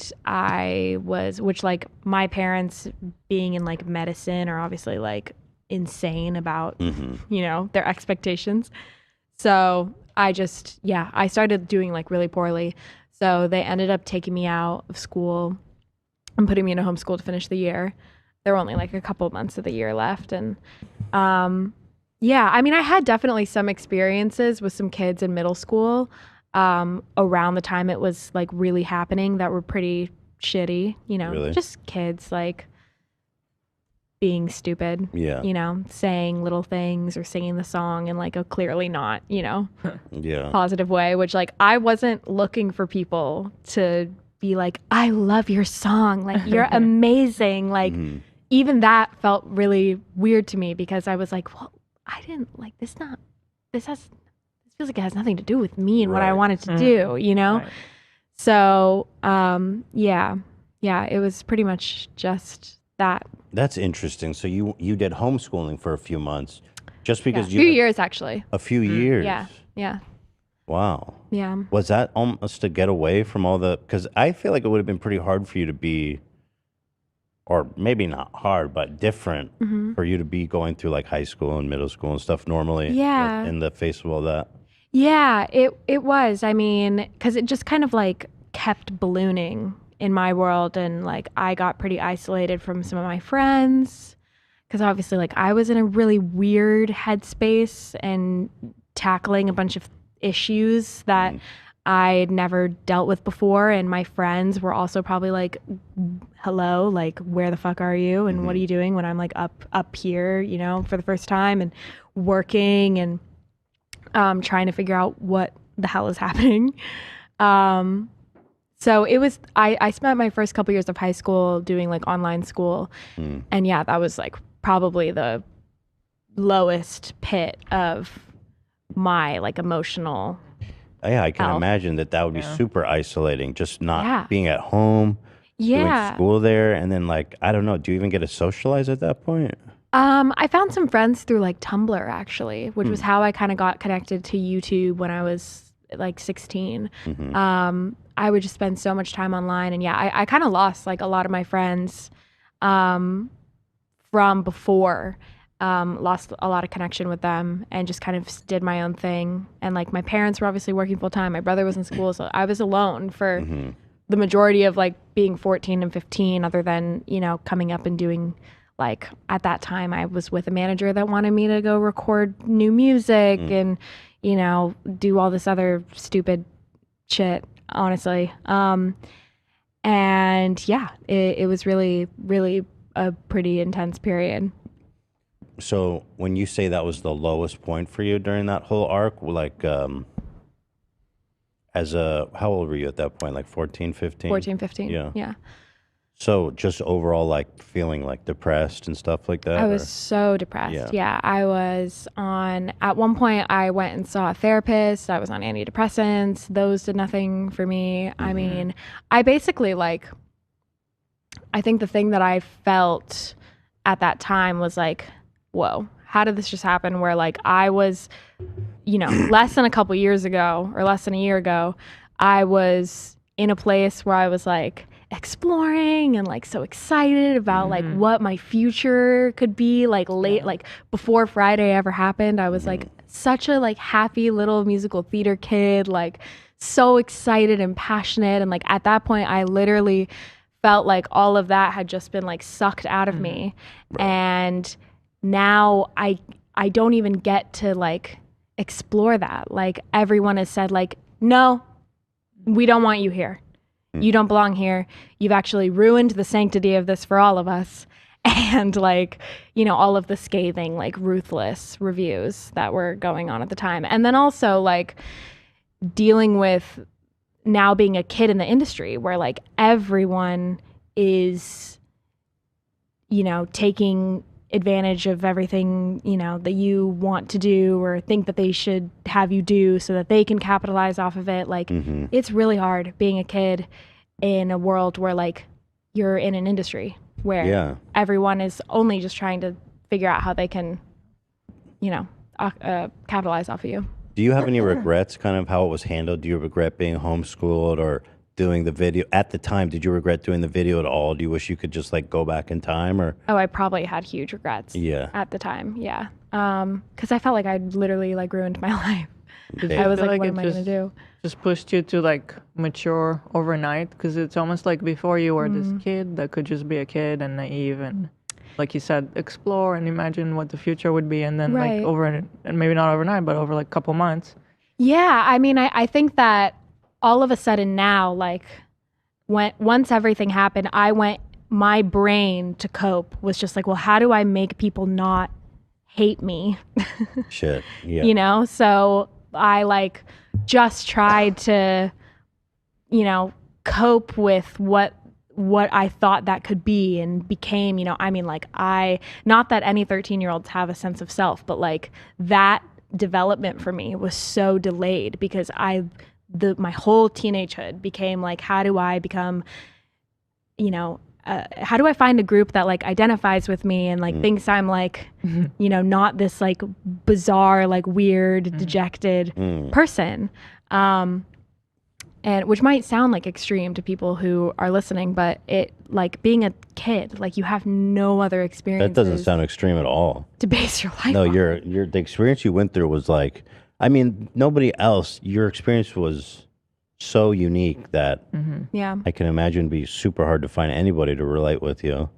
Speaker 2: which like my parents being in like medicine are obviously like insane about, their expectations. So I started doing like really poorly. So they ended up taking me out of school and putting me in a homeschool to finish the year. There were only like a couple months of the year left. And yeah, I mean, I had definitely some experiences with some kids in middle school. around the time it was like really happening that were pretty shitty, you know,
Speaker 1: Really?
Speaker 2: just kids like being stupid,
Speaker 1: Yeah.
Speaker 2: you know, saying little things or singing the song in like a clearly not, you know,
Speaker 1: Yeah.
Speaker 2: positive way, which like I wasn't looking for people to be like, I love your song, like you're amazing, like even that felt really weird to me because I was like, well, I didn't like this feels like it has nothing to do with me and what I wanted to do, you know? Right. So, yeah, it was pretty much just that.
Speaker 1: That's interesting. So you did homeschooling for a few months just because
Speaker 2: a few years, actually.
Speaker 1: A few years?
Speaker 2: Yeah.
Speaker 1: Wow.
Speaker 2: Yeah.
Speaker 1: Was that almost to get away from all the, because I feel like it would have been pretty hard for you to be, or maybe not hard, but different for you to be going through like high school and middle school and stuff normally.
Speaker 2: Yeah.
Speaker 1: In the face of all that.
Speaker 2: Yeah, it was. I mean, because it just kind of like kept ballooning in my world, and like I got pretty isolated from some of my friends because obviously like I was in a really weird headspace and tackling a bunch of issues that I'd never dealt with before, and my friends were also probably like, hello, like where the fuck are you and what are you doing when I'm like up here, you know, for the first time and working and trying to figure out what the hell is happening. So it was, I spent my first couple years of high school doing like online school. And yeah, that was like probably the lowest pit of my like emotional
Speaker 1: Yeah, I can
Speaker 2: health.
Speaker 1: imagine that would be super isolating, just not being at home, doing school there. And then like, I don't know, do you even get to socialize at that point?
Speaker 2: I found some friends through like Tumblr actually, which was how I kind of got connected to YouTube when I was like 16. I would just spend so much time online, and I kind of lost like a lot of my friends from before. Lost a lot of connection with them and just kind of did my own thing. And like my parents were obviously working full time. My brother was in school, so I was alone for the majority of like being 14 and 15, other than, you know, coming up and doing. Like at that time I was with a manager that wanted me to go record new music and, you know, do all this other stupid shit, honestly. And yeah, it was really, really a pretty intense period.
Speaker 1: So when you say that was the lowest point for you during that whole arc, like, how old were you at that point? Like 14, 15?
Speaker 2: 14, 15. Yeah.
Speaker 1: So just overall, like feeling like depressed and stuff like that?
Speaker 2: I was so depressed. Yeah. I was at one point I went and saw a therapist. I was on antidepressants. Those did nothing for me. I mean, I basically like, I think the thing that I felt at that time was like, whoa, how did this just happen? Where like I was, you know, less than a couple years ago or less than a year ago, I was in a place where I was like, exploring and like so excited about like what my future could be like like before Friday ever happened. I was like such a like happy little musical theater kid, like so excited and passionate, and like at that point I literally felt like all of that had just been like sucked out of me. And now I don't even get to like explore that. Like everyone has said like, no, we don't want you here. You don't belong here. You've actually ruined the sanctity of this for all of us. And like, you know, all of the scathing, like ruthless reviews that were going on at the time. And then also like dealing with now being a kid in the industry where like everyone is, you know, taking advantage of everything, you know, that you want to do or think that they should have you do so that they can capitalize off of it. Like it's really hard being a kid in a world where like you're in an industry where everyone is only just trying to figure out how they can, you know, capitalize off of you.
Speaker 1: Do you have any regrets kind of how it was handled? Do you regret being homeschooled or doing the video at the time? Did you regret doing the video at all? Do you wish you could just like go back in time? Or
Speaker 2: I probably had huge regrets at the time. Because I felt like I'd literally like ruined my life. I was like, what am I gonna do?
Speaker 3: Just pushed you to like mature overnight, because it's almost like before you were this kid that could just be a kid and naive and, like you said, explore and imagine what the future would be, and then like and maybe not overnight, but over like a couple months,
Speaker 2: Yeah, I mean, I think that all of a sudden now, like once everything happened, my brain to cope was just like, well, how do I make people not hate me?
Speaker 1: Shit. Yeah.
Speaker 2: You know, so I like just tried to, you know, cope with what I thought that could be and became, you know, I mean, like not that any 13-year-olds have a sense of self, but like that development for me was so delayed because my whole teenagehood became like, how do I become, you know, how do I find a group that like identifies with me and like thinks I'm like, you know, not this like bizarre, like weird, dejected person. And which might sound like extreme to people who are listening, but it like being a kid, like you have no other experience.
Speaker 1: That doesn't sound extreme at all.
Speaker 2: To base your life.
Speaker 1: No,
Speaker 2: on.
Speaker 1: the experience you went through was like, I mean, nobody else. Your experience was so unique that
Speaker 2: yeah,
Speaker 1: I can imagine be super hard to find anybody to relate with you.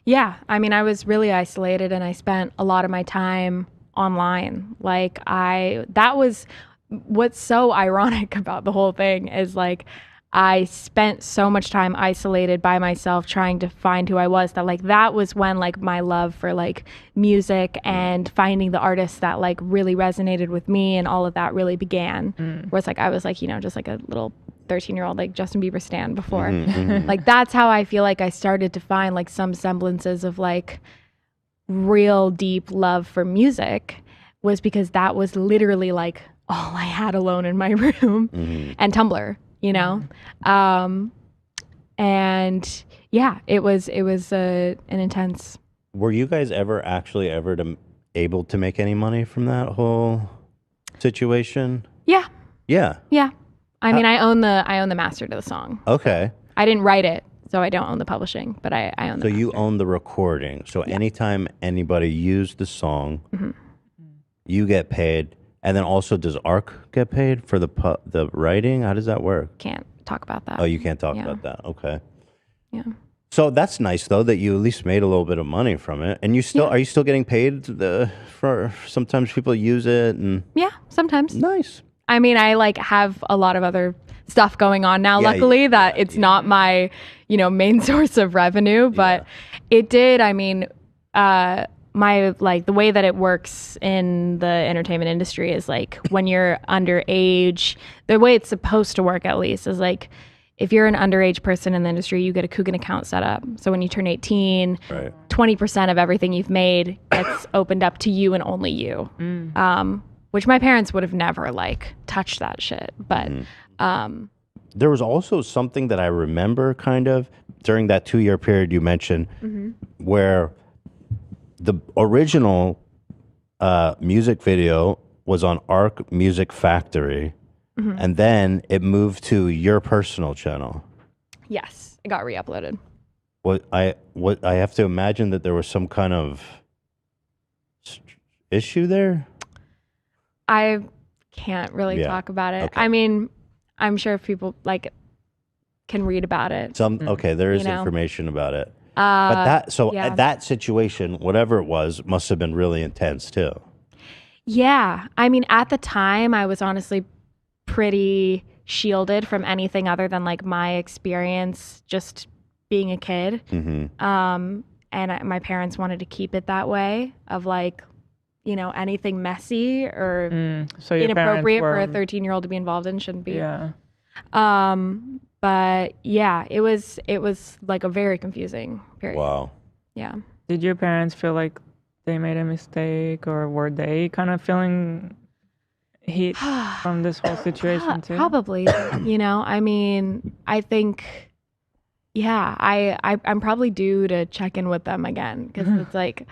Speaker 2: Yeah, I mean, I was really isolated, and I spent a lot of my time online. Like that was what's so ironic about the whole thing is like I spent so much time isolated by myself trying to find who I was that like that was when like my love for like music and finding the artists that like really resonated with me and all of that really began. Whereas like I was like, you know, just like a little 13-year-old like Justin Bieber stan before. Like that's how I feel like I started to find like some semblances of like real deep love for music was because that was literally like all I had alone in my room and Tumblr, you know? And yeah, it was an intense.
Speaker 1: Were you guys ever able to make any money from that whole situation?
Speaker 2: Yeah.
Speaker 1: Yeah.
Speaker 2: Yeah. I mean, I own the master to the song.
Speaker 1: Okay.
Speaker 2: I didn't write it, so I don't own the publishing, but I own the
Speaker 1: So
Speaker 2: master.
Speaker 1: you own the recording. So anytime anybody used the song, you get paid. And then also, does ARC get paid for the writing? How does that work?
Speaker 2: Can't talk about that.
Speaker 1: Oh, you can't talk about that. Okay.
Speaker 2: Yeah.
Speaker 1: So that's nice though that you at least made a little bit of money from it. And are you still getting paid for sometimes people use it and
Speaker 2: Yeah, sometimes.
Speaker 1: Nice.
Speaker 2: I mean, I like have a lot of other stuff going on now, luckily, that it's not my, you know, main source of revenue, but it did. I mean, my like the way that it works in the entertainment industry is like when you're underage, the way it's supposed to work at least is like if you're an underage person in the industry, you get a Coogan account set up. So when you turn 18, 20% of everything you've made gets opened up to you and only you. Which my parents would have never like touched that shit. But
Speaker 1: there was also something that I remember kind of during that 2-year period you mentioned where the original music video was on Arc Music Factory, and then it moved to your personal channel.
Speaker 2: Yes, it got re-uploaded.
Speaker 1: I have to imagine that there was some kind of issue there.
Speaker 2: I can't really talk about it.
Speaker 1: Okay.
Speaker 2: I mean, I'm sure if people like can read about it.
Speaker 1: Okay, there is information about it. But that situation, whatever it was, must have been really intense too.
Speaker 2: Yeah. I mean, at the time, I was honestly pretty shielded from anything other than like my experience just being a kid. And my parents wanted to keep it that way of like, you know, anything messy or
Speaker 3: so
Speaker 2: inappropriate for a 13-year-old to be involved in shouldn't be.
Speaker 3: Yeah.
Speaker 2: But yeah, it was like a very confusing period.
Speaker 1: Wow.
Speaker 2: Yeah.
Speaker 3: Did your parents feel like they made a mistake, or were they kind of feeling heat from this whole situation too?
Speaker 2: Probably. You know, I mean, I think, yeah, I'm probably due to check in with them again because it's like,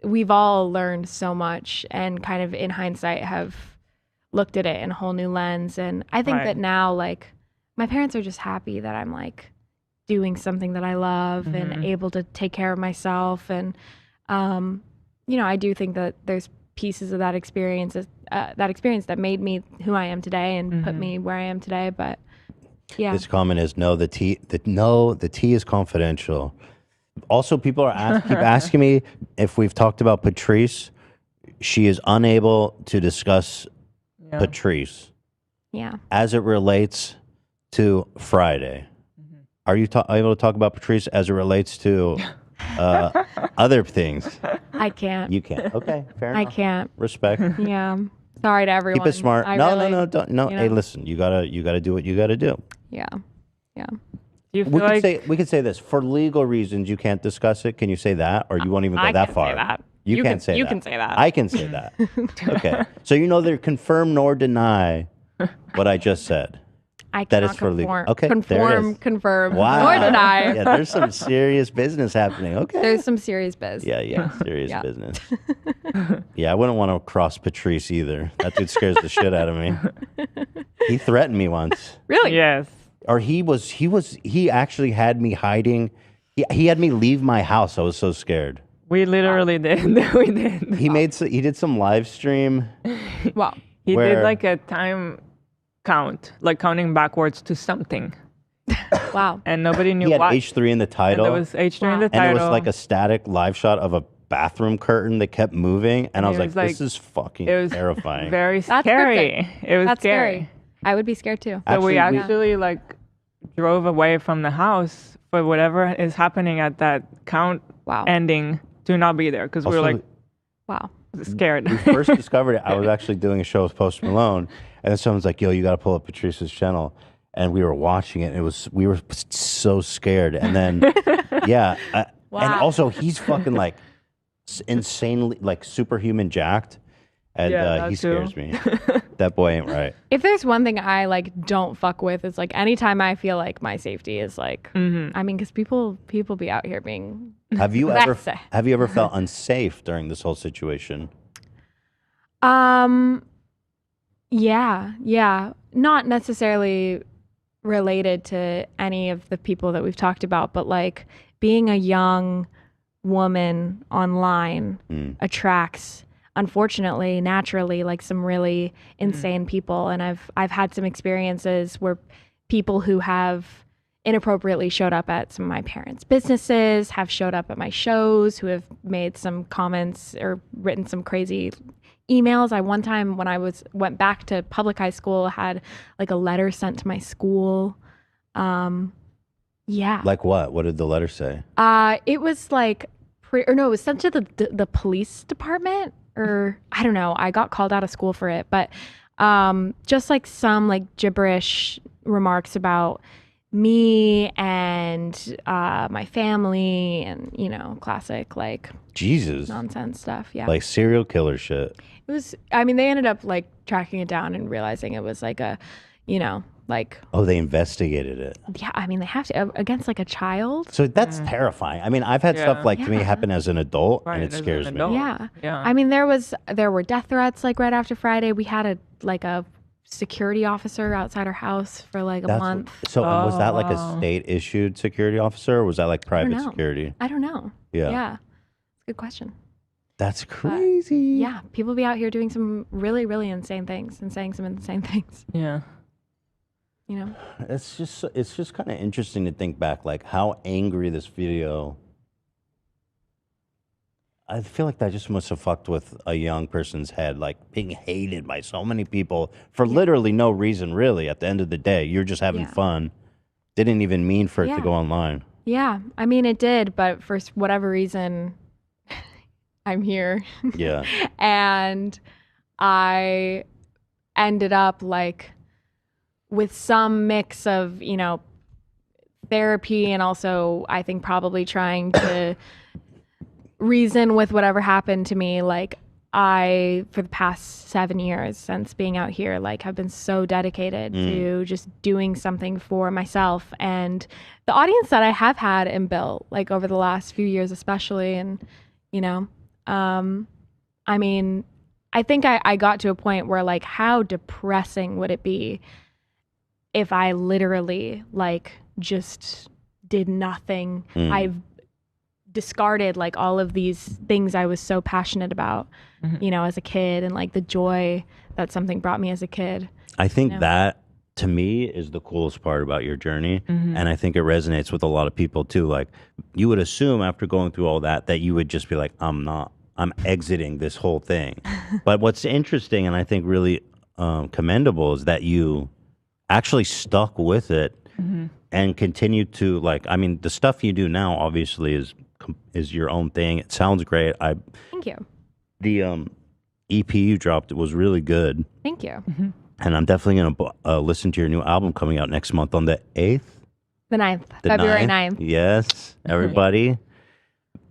Speaker 2: we've all learned so much and kind of in hindsight have looked at it in a whole new lens. And I think that now, like, my parents are just happy that I'm like doing something that I love and able to take care of myself. And, you know, I do think that there's pieces of that experience that made me who I am today and put me where I am today. But yeah.
Speaker 1: This comment is the tea is confidential. Also, people are keep asking me if we've talked about Patrice. She is unable to discuss Patrice.
Speaker 2: Yeah.
Speaker 1: As it relates to Friday. Are you able to talk about Patrice as it relates to other things?
Speaker 2: I can't.
Speaker 1: You can't. Okay, fair enough.
Speaker 2: I can't.
Speaker 1: Respect.
Speaker 2: Yeah. Sorry to everyone.
Speaker 1: Keep it smart. No, don't. No.
Speaker 2: You know.
Speaker 1: Hey, listen. You gotta do what you gotta do.
Speaker 2: Yeah. Yeah.
Speaker 3: Do you feel
Speaker 1: We could say this for legal reasons. You can't discuss it. Can you say that, or you won't even go that far?
Speaker 2: Say that.
Speaker 1: You can't say that.
Speaker 2: You can say that.
Speaker 1: I can say that. Okay. So you neither confirm nor deny what I just said.
Speaker 2: I
Speaker 1: That
Speaker 2: cannot
Speaker 1: is for legal.
Speaker 2: conform.
Speaker 1: Okay, there it
Speaker 2: Conform,
Speaker 1: is.
Speaker 2: confirm,
Speaker 1: Wow.
Speaker 2: nor deny.
Speaker 1: Yeah, there's some serious business happening. Okay.
Speaker 2: There's some serious biz.
Speaker 1: Yeah, serious
Speaker 2: Yeah.
Speaker 1: business. Yeah, I wouldn't want to cross Patrice either. That dude scares the shit out of me. He threatened me once.
Speaker 2: Really?
Speaker 3: Yes.
Speaker 1: Or he actually had me hiding. He had me leave my house. I was so scared.
Speaker 3: We literally did. We did.
Speaker 1: He did some live stream.
Speaker 2: Wow.
Speaker 3: He
Speaker 1: Where-
Speaker 3: did like a time count, like counting backwards to something.
Speaker 2: Wow.
Speaker 3: And nobody knew
Speaker 1: He had
Speaker 3: what.
Speaker 1: H3 in the
Speaker 3: And
Speaker 1: title.
Speaker 3: there was H3 in
Speaker 2: Wow.
Speaker 3: the
Speaker 1: And
Speaker 3: title.
Speaker 1: it was like a static live shot of a bathroom curtain that kept moving. And I was
Speaker 3: it
Speaker 1: like,
Speaker 3: was like-
Speaker 1: this is fucking
Speaker 3: it was
Speaker 1: terrifying.
Speaker 3: very
Speaker 2: That's
Speaker 3: scary. It was
Speaker 2: That's
Speaker 3: scary.
Speaker 2: scary. I would be scared too.
Speaker 3: So we
Speaker 1: Actually,
Speaker 3: actually like drove away from the house for whatever is happening at that count
Speaker 2: Wow.
Speaker 3: ending to not be there because we were
Speaker 1: Also,
Speaker 3: like
Speaker 2: Wow.
Speaker 3: scared.
Speaker 1: we first discovered it. I was actually doing a show with Post Malone. And then someone's like, yo, you got to pull up Patrice's channel. And we were watching it. And we were so scared. And then, yeah. And
Speaker 2: Wow.
Speaker 1: also, he's fucking like insanely, like superhuman jacked. And
Speaker 3: Yeah,
Speaker 1: he
Speaker 3: that
Speaker 1: scares
Speaker 3: too.
Speaker 1: me. That boy ain't right.
Speaker 2: If there's one thing I like don't fuck with, it's like anytime I feel like my safety is like, I mean, because people be out here being.
Speaker 1: Have you
Speaker 2: That's
Speaker 1: ever felt unsafe during this whole situation?
Speaker 2: Yeah. Not necessarily related to any of the people that we've talked about, but like being a young woman online attracts, unfortunately, naturally, like some really insane people. And I've had some experiences where people who have inappropriately showed up at some of my parents' businesses, have showed up at my shows, who have made some comments or written some crazy emails. I one time when I went back to public high school had like a letter sent to my school. Yeah.
Speaker 1: Like what? What did the letter say?
Speaker 2: It was like it was sent to the police department, or I don't know. I got called out of school for it, but just like some like gibberish remarks about me and my family, and classic like
Speaker 1: Jesus.
Speaker 2: nonsense stuff. Yeah.
Speaker 1: Like serial killer shit.
Speaker 2: It was, I mean, they ended up like tracking it down and realizing it was like a, like,
Speaker 1: Oh, they investigated it.
Speaker 2: yeah, I mean, they have to against like a child.
Speaker 1: So that's terrifying. I mean, I've had stuff
Speaker 3: Yeah.
Speaker 1: like to me
Speaker 2: Yeah.
Speaker 1: happen as an adult,
Speaker 3: Right,
Speaker 1: and it
Speaker 3: as an
Speaker 1: scares me.
Speaker 3: adult.
Speaker 2: Yeah.
Speaker 3: Yeah.
Speaker 2: I mean, there were death threats like right after Friday. We had a security officer outside our house for like a month.
Speaker 1: So was that like a
Speaker 3: wow.
Speaker 1: state issued security officer, or was that like private
Speaker 2: know.
Speaker 1: security?
Speaker 2: I don't know.
Speaker 1: Yeah.
Speaker 2: Yeah. Good question.
Speaker 1: That's crazy.
Speaker 2: Yeah. People be out here doing some really, really insane things and saying some insane things,
Speaker 3: Yeah.
Speaker 1: It's just kind of interesting to think back, like how angry this video. I feel like that just must have fucked with a young person's head, like being hated by so many people for literally no reason, really. At the end of the day, you're just having
Speaker 2: Yeah.
Speaker 1: fun. Didn't even mean for it to
Speaker 2: Yeah.
Speaker 1: go online.
Speaker 2: Yeah. I mean, it did, but for whatever reason, I'm here.
Speaker 1: Yeah.
Speaker 2: And I ended up like with some mix of, therapy and also I think probably trying to reason with whatever happened to me. Like I, for the past 7 years since being out here, like have been so dedicated to just doing something for myself and the audience that I have had and built like over the last few years, especially. And, I mean, I think I got to a point where like, how depressing would it be if I literally like just did nothing? I've discarded like all of these things I was so passionate about, as a kid, and like the joy that something brought me as a kid.
Speaker 1: I think that to me is the coolest part about your journey. And I think it resonates with a lot of people too. Like you would assume after going through all that you would just be like, I'm exiting this whole thing. But what's interesting and I think really commendable is that you actually stuck with it and continue to like. I mean, the stuff you do now obviously is your own thing. It sounds great.
Speaker 2: Thank you.
Speaker 1: The EP you dropped was really good.
Speaker 2: Thank you.
Speaker 1: And I'm definitely gonna listen to your new album coming out next month on the 8th.
Speaker 2: The 9th, February 9th.
Speaker 1: Yes, everybody.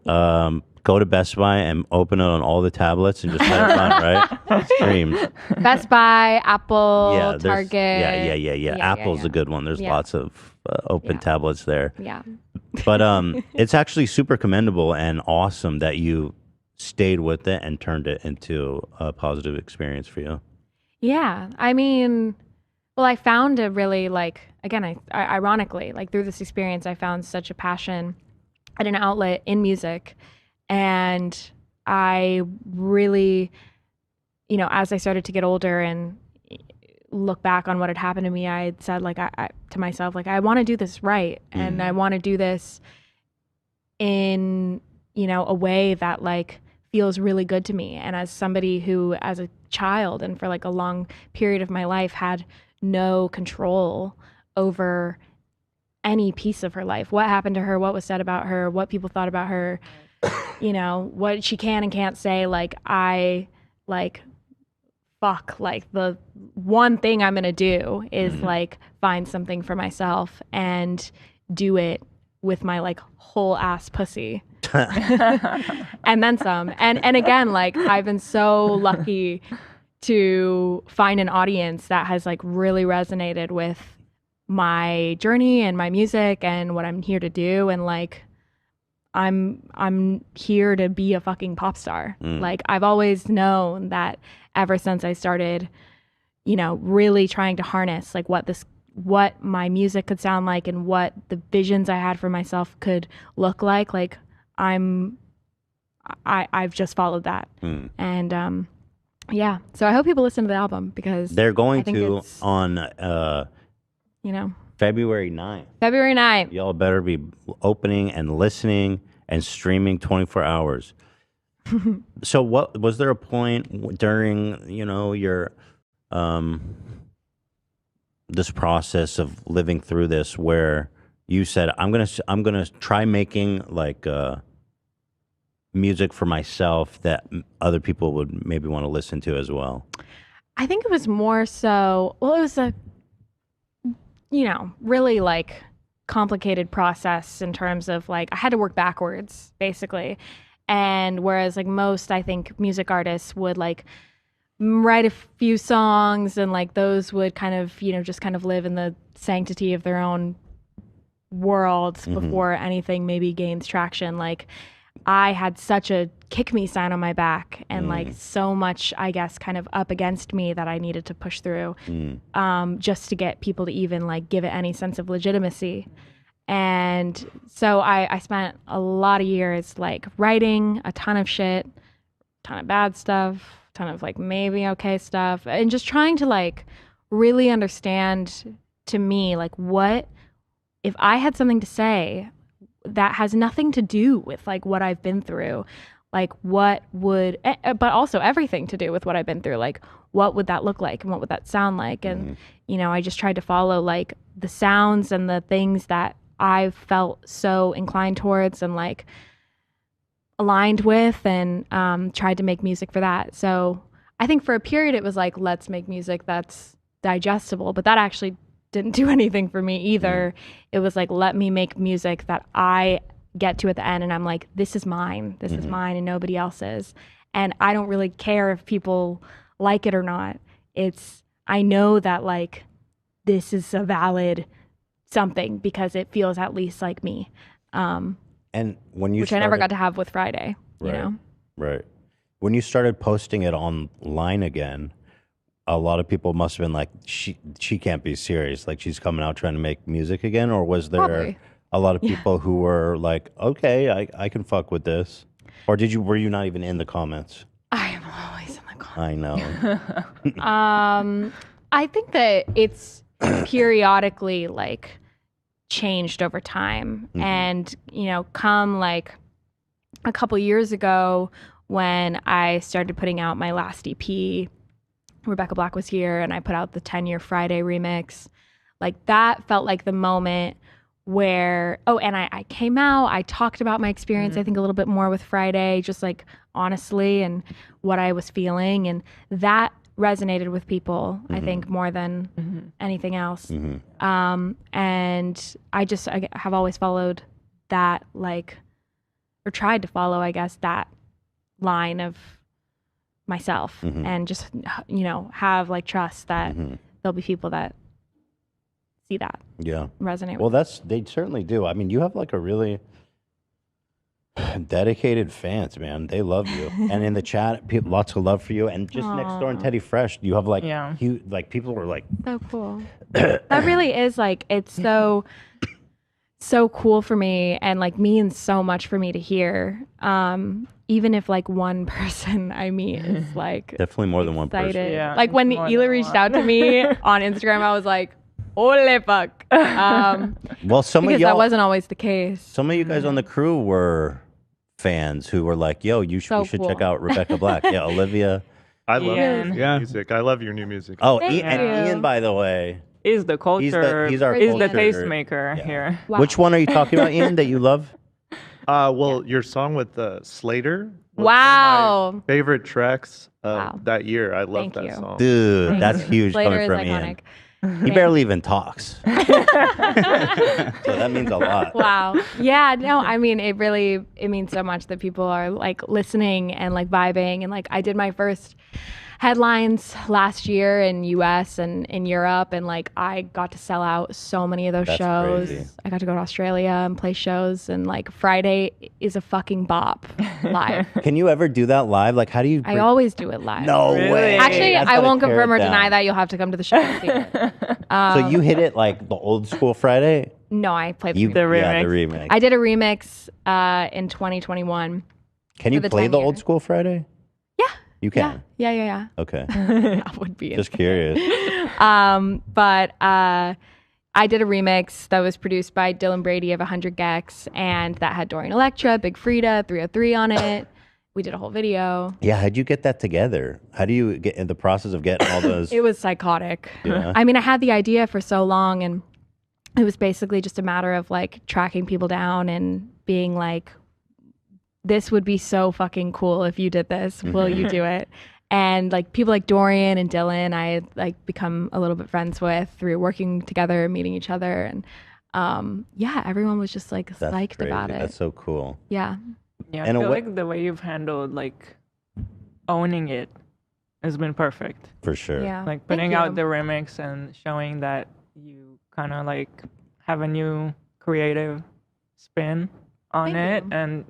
Speaker 1: Go to Best Buy and open it on all the tablets and just let it run, right? Streamed.
Speaker 2: Best Buy, Apple, Target.
Speaker 1: Yeah. Apple's a good one. There's lots of open tablets there.
Speaker 2: Yeah.
Speaker 1: But it's actually super commendable and awesome that you stayed with it and turned it into a positive experience for you.
Speaker 2: Yeah. I mean, well, I found a really I ironically, through this experience, I found such a passion and an outlet in music. And I really, as I started to get older and look back on what had happened to me, I had said to myself, I want to do this right. And I want to do this in, a way that feels really good to me. And as somebody who, as a child and for a long period of my life, had no control over any piece of her life, what happened to her, what was said about her, what people thought about her, what she can and can't say, the one thing I'm gonna do is find something for myself and do it with my whole ass pussy and then some. And again, I've been so lucky to find an audience that has really resonated with my journey and my music and what I'm here to do. And I'm here to be a fucking pop star. I've always known that ever since I started, really trying to harness what my music could sound like and what the visions I had for myself could look like. I've just followed that. And so I hope people listen to the album because
Speaker 1: they're going to on February 9th.
Speaker 2: February 9th.
Speaker 1: Y'all better be opening and listening and streaming 24 hours. So what was there a point during, your this process of living through this where you said, I'm going to try making music for myself that other people would maybe want to listen to as well?
Speaker 2: I think it was more so, it was a really complicated process in terms of I had to work backwards basically. And whereas most, I think, music artists would write a few songs and those would kind of, just kind of live in the sanctity of their own world before anything maybe gains traction. I had such a kick me sign on my back and so much, I guess, kind of up against me that I needed to push through just to get people to even give it any sense of legitimacy. And so I spent a lot of years writing a ton of shit, a ton of bad stuff, a ton of maybe okay stuff, and just trying to really understand to me what if I had something to say that has nothing to do with what I've been through, what would, but also everything to do with what I've been through, what would that look like and what would that sound like? And, I just tried to follow the sounds and the things that I felt so inclined towards and aligned with and tried to make music for that. So I think for a period it was let's make music that's digestible, but that actually didn't do anything for me either. It was let me make music that I get to at the end and I'm this is mine. This is mine and nobody else's. And I don't really care if people like it or not. I know that this is a valid something because it feels at least like me.
Speaker 1: And when you
Speaker 2: which I never got to have with Friday,
Speaker 1: Right. When you started posting it online again, a lot of people must have been she can't be serious. She's coming out trying to make music again. Or was there
Speaker 2: Probably.
Speaker 1: A lot of people who were okay, I can fuck with this? Or were you not even in the comments?
Speaker 2: I am always in the comments.
Speaker 1: I know.
Speaker 2: I think that it's periodically changed over time. And, come a couple years ago when I started putting out my last EP, Rebecca Black was here and I put out the 10-year Friday remix. Like that felt like the moment where, and I came out, I talked about my experience, I think a little bit more with Friday, just like honestly and what I was feeling. And that resonated with people, I think, more than anything else. And I have always followed that, like, or tried to follow, I guess, that line of myself and just, have like trust that there'll be people that see that. Yeah. Resonate with.
Speaker 1: Well, they certainly do. I mean, you have like a really dedicated fans, man. They love you. And in the chat, lots of love for you. And just next door in Teddy Fresh, you have like, like people were like,
Speaker 2: so cool. That really is like, it's so cool for me and like means so much for me to hear. Even if like one person I meet is like
Speaker 1: definitely more than one person.
Speaker 2: Yeah, like when Ela reached out to me on Instagram, I was like, holy fuck.
Speaker 1: Well, some of y'all,
Speaker 2: that wasn't always the case.
Speaker 1: Some of you guys on the crew were fans who were like, yo, you should check out Rebecca Black. Yeah, Olivia.
Speaker 5: I love your music. I love your new music.
Speaker 1: Oh, and Ian, by the way,
Speaker 3: is the culture. He's the tastemaker here.
Speaker 1: Wow. Which one are you talking about, Ian, that you love?
Speaker 5: Your song with Slater.
Speaker 2: Wow.
Speaker 5: My favorite tracks that year. I love that song.
Speaker 1: Dude, that's huge coming from Ian. He barely even talks. So that means a lot.
Speaker 2: Wow. Yeah, no, I mean, it means so much that people are like listening and like vibing. And like I did my first headlines last year in US and in Europe, and like I got to sell out so many of those shows. Crazy. I got to go to Australia and play shows, and like Friday is a fucking bop live.
Speaker 1: Can you ever do that live? Like how do you
Speaker 2: I always do it live.
Speaker 1: No way.
Speaker 2: Actually, I won't confirm or deny that. You'll have to come to the show and see it.
Speaker 1: So you hit it like the old school Friday?
Speaker 2: No, I played the
Speaker 3: remix.
Speaker 1: Yeah, the remix.
Speaker 2: I did a remix in 2021.
Speaker 1: Can you play the old school Friday? You can?
Speaker 2: Yeah.
Speaker 1: Okay.
Speaker 2: That would be
Speaker 1: just curious.
Speaker 2: But I did a remix that was produced by Dylan Brady of 100 Gex, and that had Dorian Electra, Big Frida, 303 on it. We did a whole video.
Speaker 1: Yeah, how'd you get that together? How do you get in the process of getting all those?
Speaker 2: It was psychotic. Yeah. I mean, I had the idea for so long, and it was basically just a matter of like tracking people down and being like, this would be so fucking cool if you did this. Will you do it? And like people like Dorian and Dylan, I had like become a little bit friends with through working together, meeting each other. And everyone was just like psyched about it.
Speaker 1: That's so cool.
Speaker 2: Yeah.
Speaker 3: Yeah, I feel like the way you've handled like owning it has been perfect.
Speaker 1: For sure.
Speaker 2: Yeah.
Speaker 3: Like putting out the remix and showing that you kind of like have a new creative spin on it. And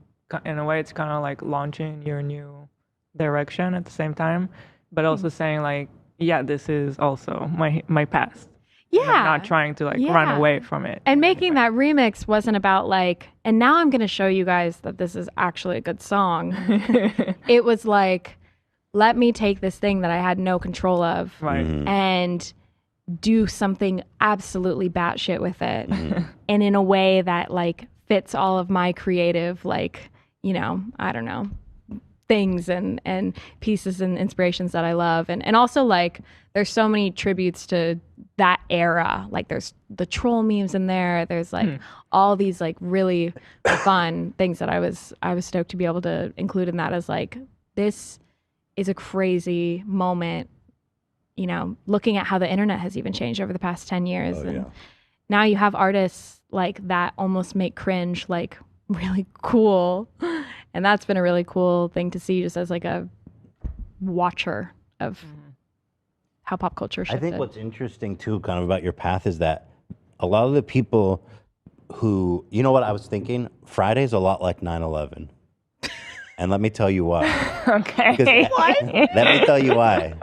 Speaker 3: in a way, it's kind of like launching your new direction at the same time, but also saying like, yeah, this is also my past.
Speaker 2: Yeah.
Speaker 3: And I'm not trying to like run away from it.
Speaker 2: And making that remix wasn't about like, and now I'm going to show you guys that this is actually a good song. It was like, let me take this thing that I had no control of and do something absolutely batshit with it. And in a way that like fits all of my creative, like, I don't know, things and pieces and inspirations that I love. And also like there's so many tributes to that era. Like there's the troll memes in there. There's like all these like really fun things that I was stoked to be able to include in that as like, this is a crazy moment, looking at how the internet has even changed over the past 10 years. Now you have artists like that almost make cringe like really cool, and that's been a really cool thing to see just as like a watcher of how pop culture shifted.
Speaker 1: I think what's interesting too kind of about your path is that a lot of the people who, what I was thinking, Friday's a lot like 9/11. And let me tell you why.
Speaker 3: Okay.
Speaker 2: What?
Speaker 1: Let me tell you why.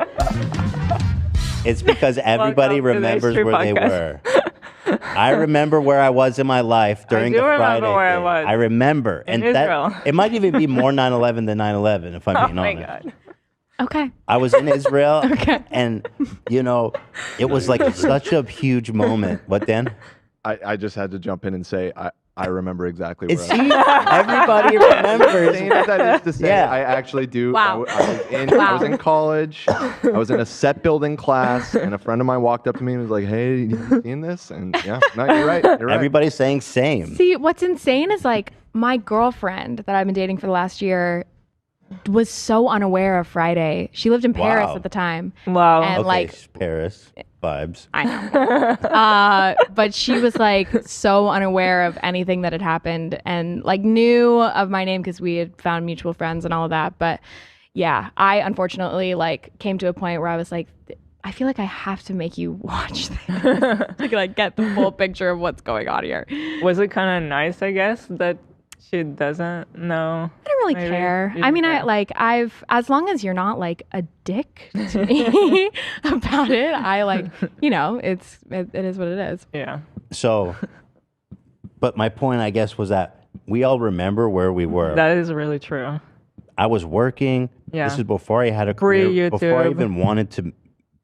Speaker 1: It's because everybody remembers where they were. I remember where I was in my life during the Friday thing. I remember.
Speaker 3: In Israel.
Speaker 1: It might even be more 9/11 than 9/11, if I'm being honest.
Speaker 3: Oh my God.
Speaker 2: Okay.
Speaker 1: I was in Israel, and, it was like such a huge moment. What, Dan?
Speaker 6: I just had to jump in and say, I remember exactly where
Speaker 1: See, everybody remembers.
Speaker 6: Saying that is to say,
Speaker 1: Yeah.
Speaker 6: I actually do.
Speaker 2: Wow.
Speaker 6: I was in college. I was in a set building class, and a friend of mine walked up to me and was like, "Hey, you seen this?" And yeah, no, you're right. You're right.
Speaker 1: Everybody's saying same.
Speaker 2: See, what's insane is like my girlfriend that I've been dating for the last year was so unaware of Friday. She lived in Paris at the time.
Speaker 3: Wow.
Speaker 2: And
Speaker 1: Okay,
Speaker 2: like
Speaker 1: Paris vibes.
Speaker 2: I know. But she was like so unaware of anything that had happened and like knew of my name because we had found mutual friends and all of that. But yeah, I unfortunately like came to a point where I was like, I feel like I have to make you watch this to like get the full picture of what's going on here.
Speaker 3: Was it kind of nice, I guess, that she doesn't know?
Speaker 2: I don't really
Speaker 3: Maybe.
Speaker 2: care.
Speaker 3: You
Speaker 2: I mean,
Speaker 3: don't care.
Speaker 2: I've as long as you're not like a dick to me about it, I like, you know, it is what it is.
Speaker 3: Yeah.
Speaker 1: So, but my point, I guess, was that we all remember where we were.
Speaker 3: That is really true.
Speaker 1: I was working.
Speaker 3: Yeah.
Speaker 1: This is before I had a career. Before I
Speaker 3: Pre-YouTube.
Speaker 1: even wanted to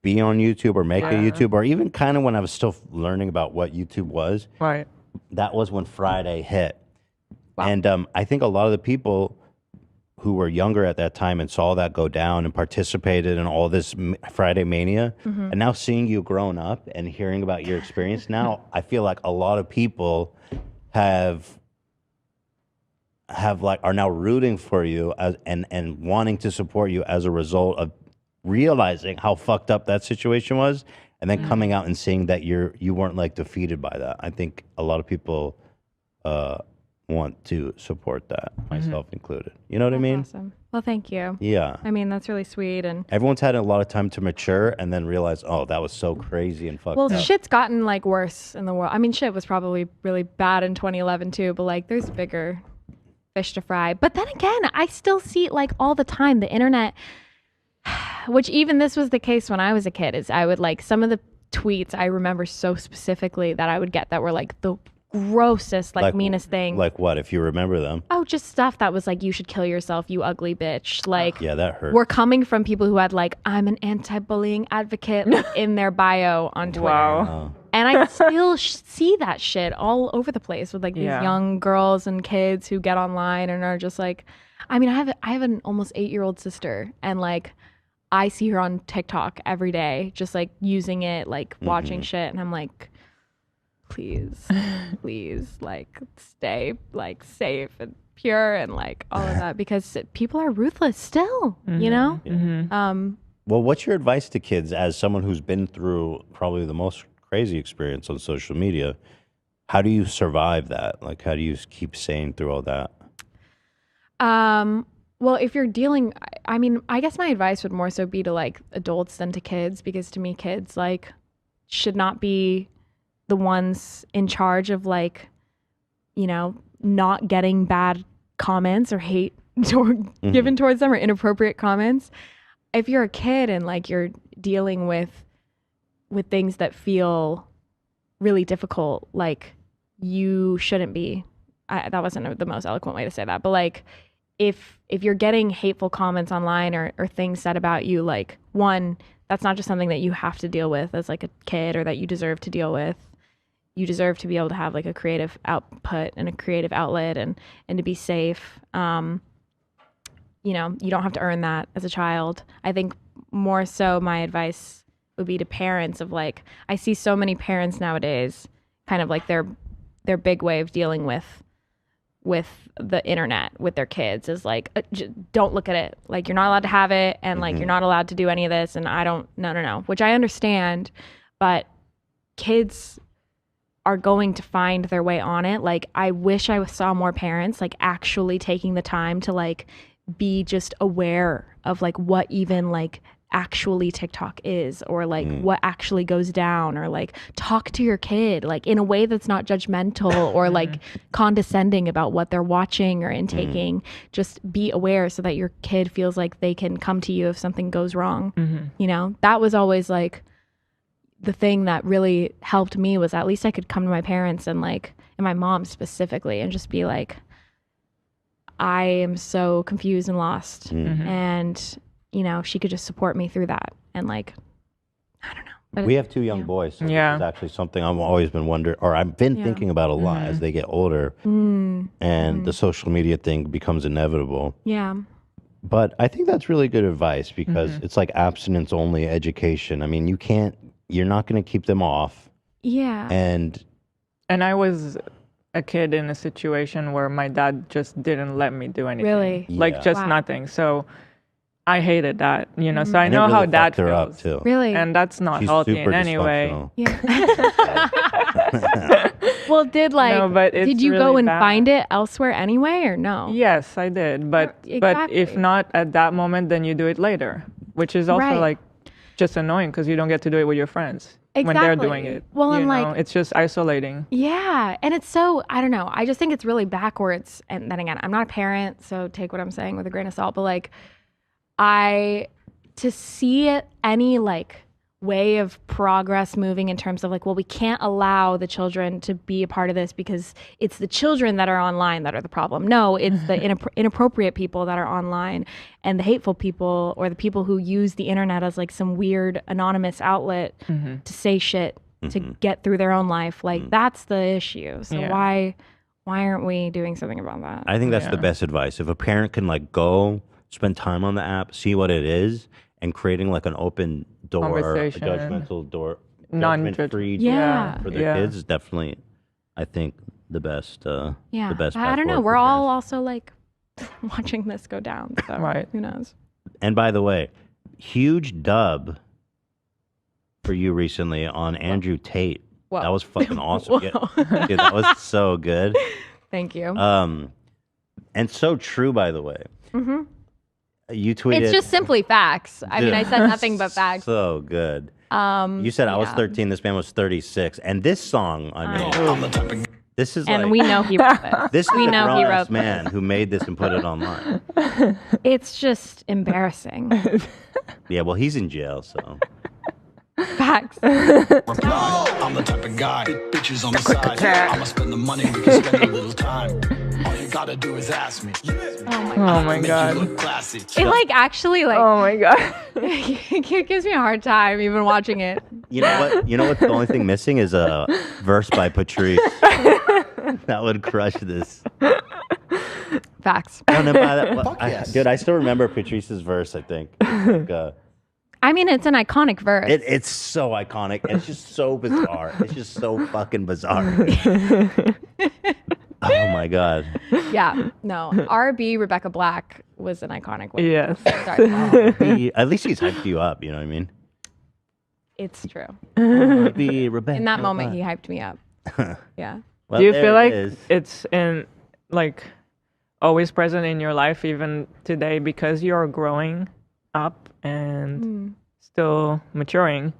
Speaker 1: be on YouTube or make a
Speaker 3: Yeah.
Speaker 1: YouTube, or even kind of when I was still learning about what YouTube was.
Speaker 3: Right.
Speaker 1: That was when Friday hit.
Speaker 2: Wow.
Speaker 1: And I think a lot of the people who were younger at that time and saw that go down and participated in all this Friday mania, and now seeing you grown up and hearing about your experience now, I feel like a lot of people have like are now rooting for you and wanting to support you as a result of realizing how fucked up that situation was, and then coming out and seeing that you weren't like defeated by that. I think a lot of people want to support that, myself included. You know what I mean?
Speaker 2: Awesome. Well, thank you.
Speaker 1: Yeah.
Speaker 2: I mean, that's really sweet. And
Speaker 1: Everyone's had a lot of time to mature and then realize, oh, that was so crazy and fucked
Speaker 2: well,
Speaker 1: up.
Speaker 2: shit's gotten like worse in the world. I mean, shit was probably really bad in 2011 too, but like there's bigger fish to fry. But then again, I still see it like all the time. The internet, which even this was the case when I was a kid, is I would like some of the tweets I remember so specifically that I would get that were like the grossest, like meanest thing.
Speaker 1: Like what, if you remember them?
Speaker 2: Oh, just stuff that was like, you should kill yourself, you ugly bitch. Like,
Speaker 1: Yeah, that hurt.
Speaker 2: we're coming from people who had like, I'm an anti-bullying advocate like, in their bio on Twitter.
Speaker 3: Wow.
Speaker 2: And I still see that shit all over the place with like these
Speaker 3: Yeah.
Speaker 2: young girls and kids who get online and are just like, I mean, I have an almost 8-year-old sister, and like I see her on TikTok every day, just like using it, like watching shit, and I'm like, please, like stay like safe and pure and like all of that, because people are ruthless still, you know?
Speaker 1: Well, what's your advice to kids as someone who's been through probably the most crazy experience on social media? How do you survive that? Like, how do you keep sane through all that?
Speaker 2: Well, if you're dealing, I mean, I guess my advice would more so be to like adults than to kids, because to me, kids like should not be the ones in charge of like, you know, not getting bad comments or hate given towards them or inappropriate comments. If you're a kid and like you're dealing with things that feel really difficult, like you shouldn't be. That wasn't the most eloquent way to say that, but like if you're getting hateful comments online or things said about you, like, one, that's not just something that you have to deal with as like a kid or that you deserve to deal with. You deserve to be able to have like a creative output and a creative outlet and to be safe. You know, you don't have to earn that as a child. I think more so my advice would be to parents of like, I see so many parents nowadays kind of like their big way of dealing with the internet with their kids is like, don't look at it. Like, you're not allowed to have it. And like, you're not allowed to do any of this. And no, which I understand, but kids are going to find their way on it. Like, I wish I saw more parents like actually taking the time to like be just aware of like what even like actually TikTok is, or like what actually goes down, or like talk to your kid like in a way that's not judgmental or like condescending about what they're watching or intaking. Just be aware so that your kid feels like they can come to you if something goes wrong. You know, that was always like the thing that really helped me, was at least I could come to my parents and like, and my mom specifically, and just be like, I am so confused and lost. And you know, she could just support me through that and like, I don't know,
Speaker 1: We have 2 young boys, so this is actually something I've always been wondering, or I've been thinking about a lot as they get older, and the social media thing becomes inevitable.
Speaker 2: Yeah.
Speaker 1: But I think that's really good advice because it's like abstinence-only education. I mean, you're not going to keep them off.
Speaker 2: Yeah.
Speaker 1: And
Speaker 3: I was a kid in a situation where my dad just didn't let me do anything.
Speaker 2: Really?
Speaker 3: Like just nothing. So I hated that, you know. So I
Speaker 1: and
Speaker 3: know
Speaker 1: it really
Speaker 3: how dad
Speaker 1: fucked her up,
Speaker 3: feels.
Speaker 1: too.
Speaker 2: Really?
Speaker 3: And that's not
Speaker 1: She's
Speaker 3: healthy
Speaker 1: super
Speaker 3: in any way.
Speaker 1: dysfunctional.
Speaker 2: Yeah. Well, did you go
Speaker 3: really
Speaker 2: and
Speaker 3: bad.
Speaker 2: find it elsewhere anyway, or no?
Speaker 3: Yes, I did. But if not at that moment, then you do it later, which is also like just annoying because you don't get to do it with your friends when they're doing it.
Speaker 2: Well, and
Speaker 3: like it's just isolating.
Speaker 2: Yeah, and it's so, I don't know. I just think it's really backwards. And then again, I'm not a parent, so take what I'm saying with a grain of salt. But like, to see it, any like way of progress moving in terms of like, well, we can't allow the children to be a part of this because it's the children that are online that are the problem. No, it's the inappropriate people that are online, and the hateful people, or the people who use the internet as like some weird anonymous outlet to say shit to get through their own life. Like that's the issue. So why aren't we doing something about that?
Speaker 1: I think that's the best advice. If a parent can like go spend time on the app, see what it is, and creating like an open door, a judgmental door, judgment-free door for their kids is definitely, I think, the best. The best.
Speaker 2: I don't know. We're all also like watching this go down. So who knows?
Speaker 1: And by the way, huge dub for you recently on Andrew Tate. Whoa. That was fucking awesome. Dude, that was so good.
Speaker 2: Thank you.
Speaker 1: And so true, by the way. You tweeted.
Speaker 2: It's just simply facts. I mean, I said nothing but facts.
Speaker 1: So good. You said I was 13. This man was 36. And this song, I mean, this is
Speaker 2: and
Speaker 1: like,
Speaker 2: we know he wrote it.
Speaker 1: This is a grown-ass man who made this and put it online.
Speaker 2: It's just embarrassing.
Speaker 1: Yeah, well, he's in jail, so.
Speaker 2: Facts.
Speaker 7: I'm the type of guy, bitches on the side. I'ma spend the money, we can spend a little time. All you gotta do is ask me.
Speaker 3: Oh my god.
Speaker 2: It like actually like.
Speaker 3: Oh my god.
Speaker 2: It gives me a hard time even watching it.
Speaker 1: You know what? You know what? The only thing missing is a verse by Patrice. That would crush this.
Speaker 2: Facts.
Speaker 1: Oh, no, dude, I still remember Patrice's verse. I think.
Speaker 2: I mean, it's an iconic verse.
Speaker 1: It's so iconic. It's just so bizarre. It's just so fucking bizarre. Oh my god.
Speaker 2: Yeah. No. R.B. Rebecca Black was an iconic one.
Speaker 3: Yes.
Speaker 1: At least he's hyped you up. You know what I mean?
Speaker 2: It's true.
Speaker 1: R.B. Rebecca.
Speaker 2: In that moment, he hyped me up. Yeah.
Speaker 1: Well,
Speaker 3: do you feel like it's in like always present in your life even today because you're growing up and still maturing?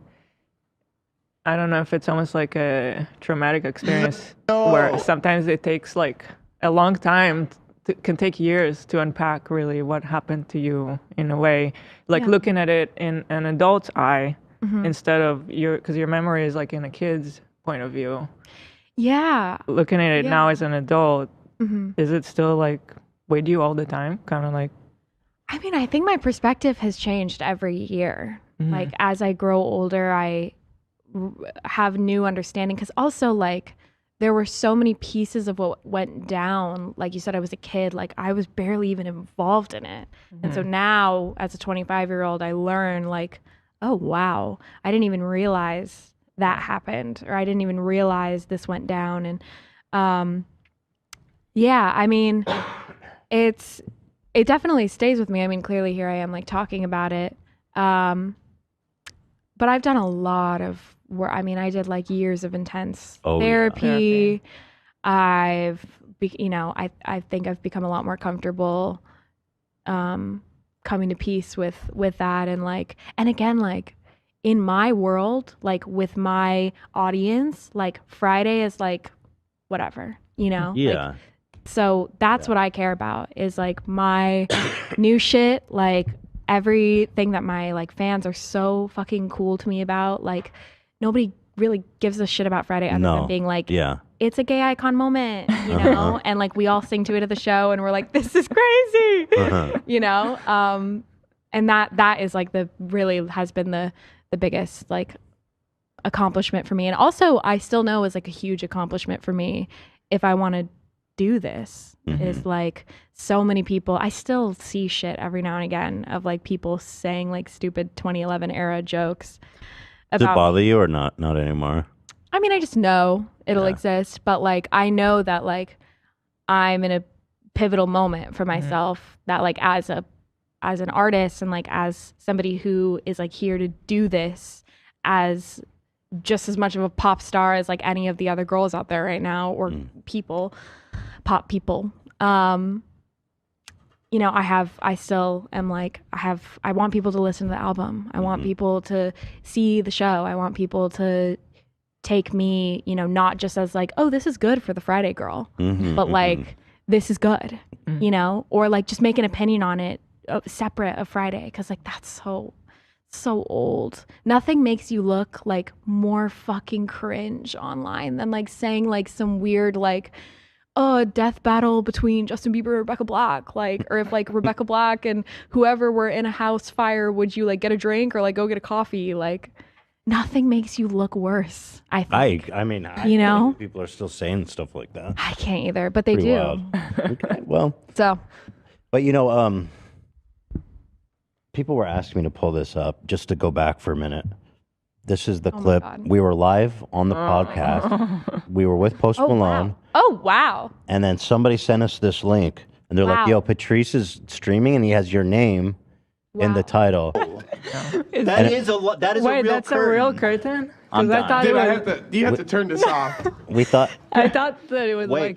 Speaker 3: I don't know if it's almost like a traumatic experience where sometimes it takes like a long time, can take years to unpack really what happened to you in a way, like looking at it in an adult's eye instead of because your memory is like in a kid's point of view.
Speaker 2: Yeah.
Speaker 3: Looking at it now as an adult, is it still like with you all the time? Kind of like.
Speaker 2: I mean, I think my perspective has changed every year. Like as I grow older, I have new understanding, because also like there were so many pieces of what went down. Like you said, I was a kid, like I was barely even involved in it. And so now as a 25-year-old, I learn like, oh wow, I didn't even realize that happened, or I didn't even realize this went down. And yeah, I mean, it definitely stays with me. I mean, clearly here I am like talking about it. But I've done a lot of work. I mean, I did like years of intense therapy. I think I've become a lot more comfortable coming to peace with that. And like, and again, like in my world, like with my audience, like Friday is like whatever, you know?
Speaker 1: Yeah.
Speaker 2: Like, so that's what I care about, is like my new shit, like everything that my like fans are so fucking cool to me about. Like nobody really gives a shit about Friday other than being like, it's a gay icon moment, you know? And like we all sing to it at the show and we're like, this is crazy, you know? And that is like really has been the biggest like accomplishment for me. And also I still know is like a huge accomplishment for me if I want to do this. Is like so many people, I still see shit every now and again of like people saying like stupid 2011 era jokes
Speaker 1: Does it
Speaker 2: about
Speaker 1: bother you or not anymore?
Speaker 2: I mean, I just know it'll exist, but like I know that like I'm in a pivotal moment for myself that like as an artist and like as somebody who is like here to do this as just as much of a pop star as like any of the other girls out there right now or pop people. You know, I still am like, I want people to listen to the album. I want people to see the show. I want people to take me, you know, not just as like, oh, this is good for the Friday girl, but like, this is good, you know, or like just make an opinion on it separate of Friday. Cause like, that's so old. Nothing makes you look like more fucking cringe online than like saying like some weird, like, a death battle between Justin Bieber and Rebecca Black, like, or if like Rebecca Black and whoever were in a house fire, would you like get a drink or like go get a coffee? Like, nothing makes you look worse. I think.
Speaker 1: I mean,
Speaker 2: you know,
Speaker 1: people are still saying stuff like that.
Speaker 2: I can't either, but they
Speaker 1: Pretty
Speaker 2: do.
Speaker 1: wild. Okay, well,
Speaker 2: so,
Speaker 1: but you know, people were asking me to pull this up just to go back for a minute. This is the clip. We were live on the podcast. We were with Post Malone.
Speaker 2: Wow. Oh, wow.
Speaker 1: And then somebody sent us this link. And they're like, yo, Patrice is streaming and he has your name in the title. That is a real
Speaker 3: that's
Speaker 1: curtain.
Speaker 3: A real curtain?
Speaker 1: I'm
Speaker 3: I thought
Speaker 8: you have to turn this off.
Speaker 1: We thought...
Speaker 3: I thought that it was
Speaker 1: we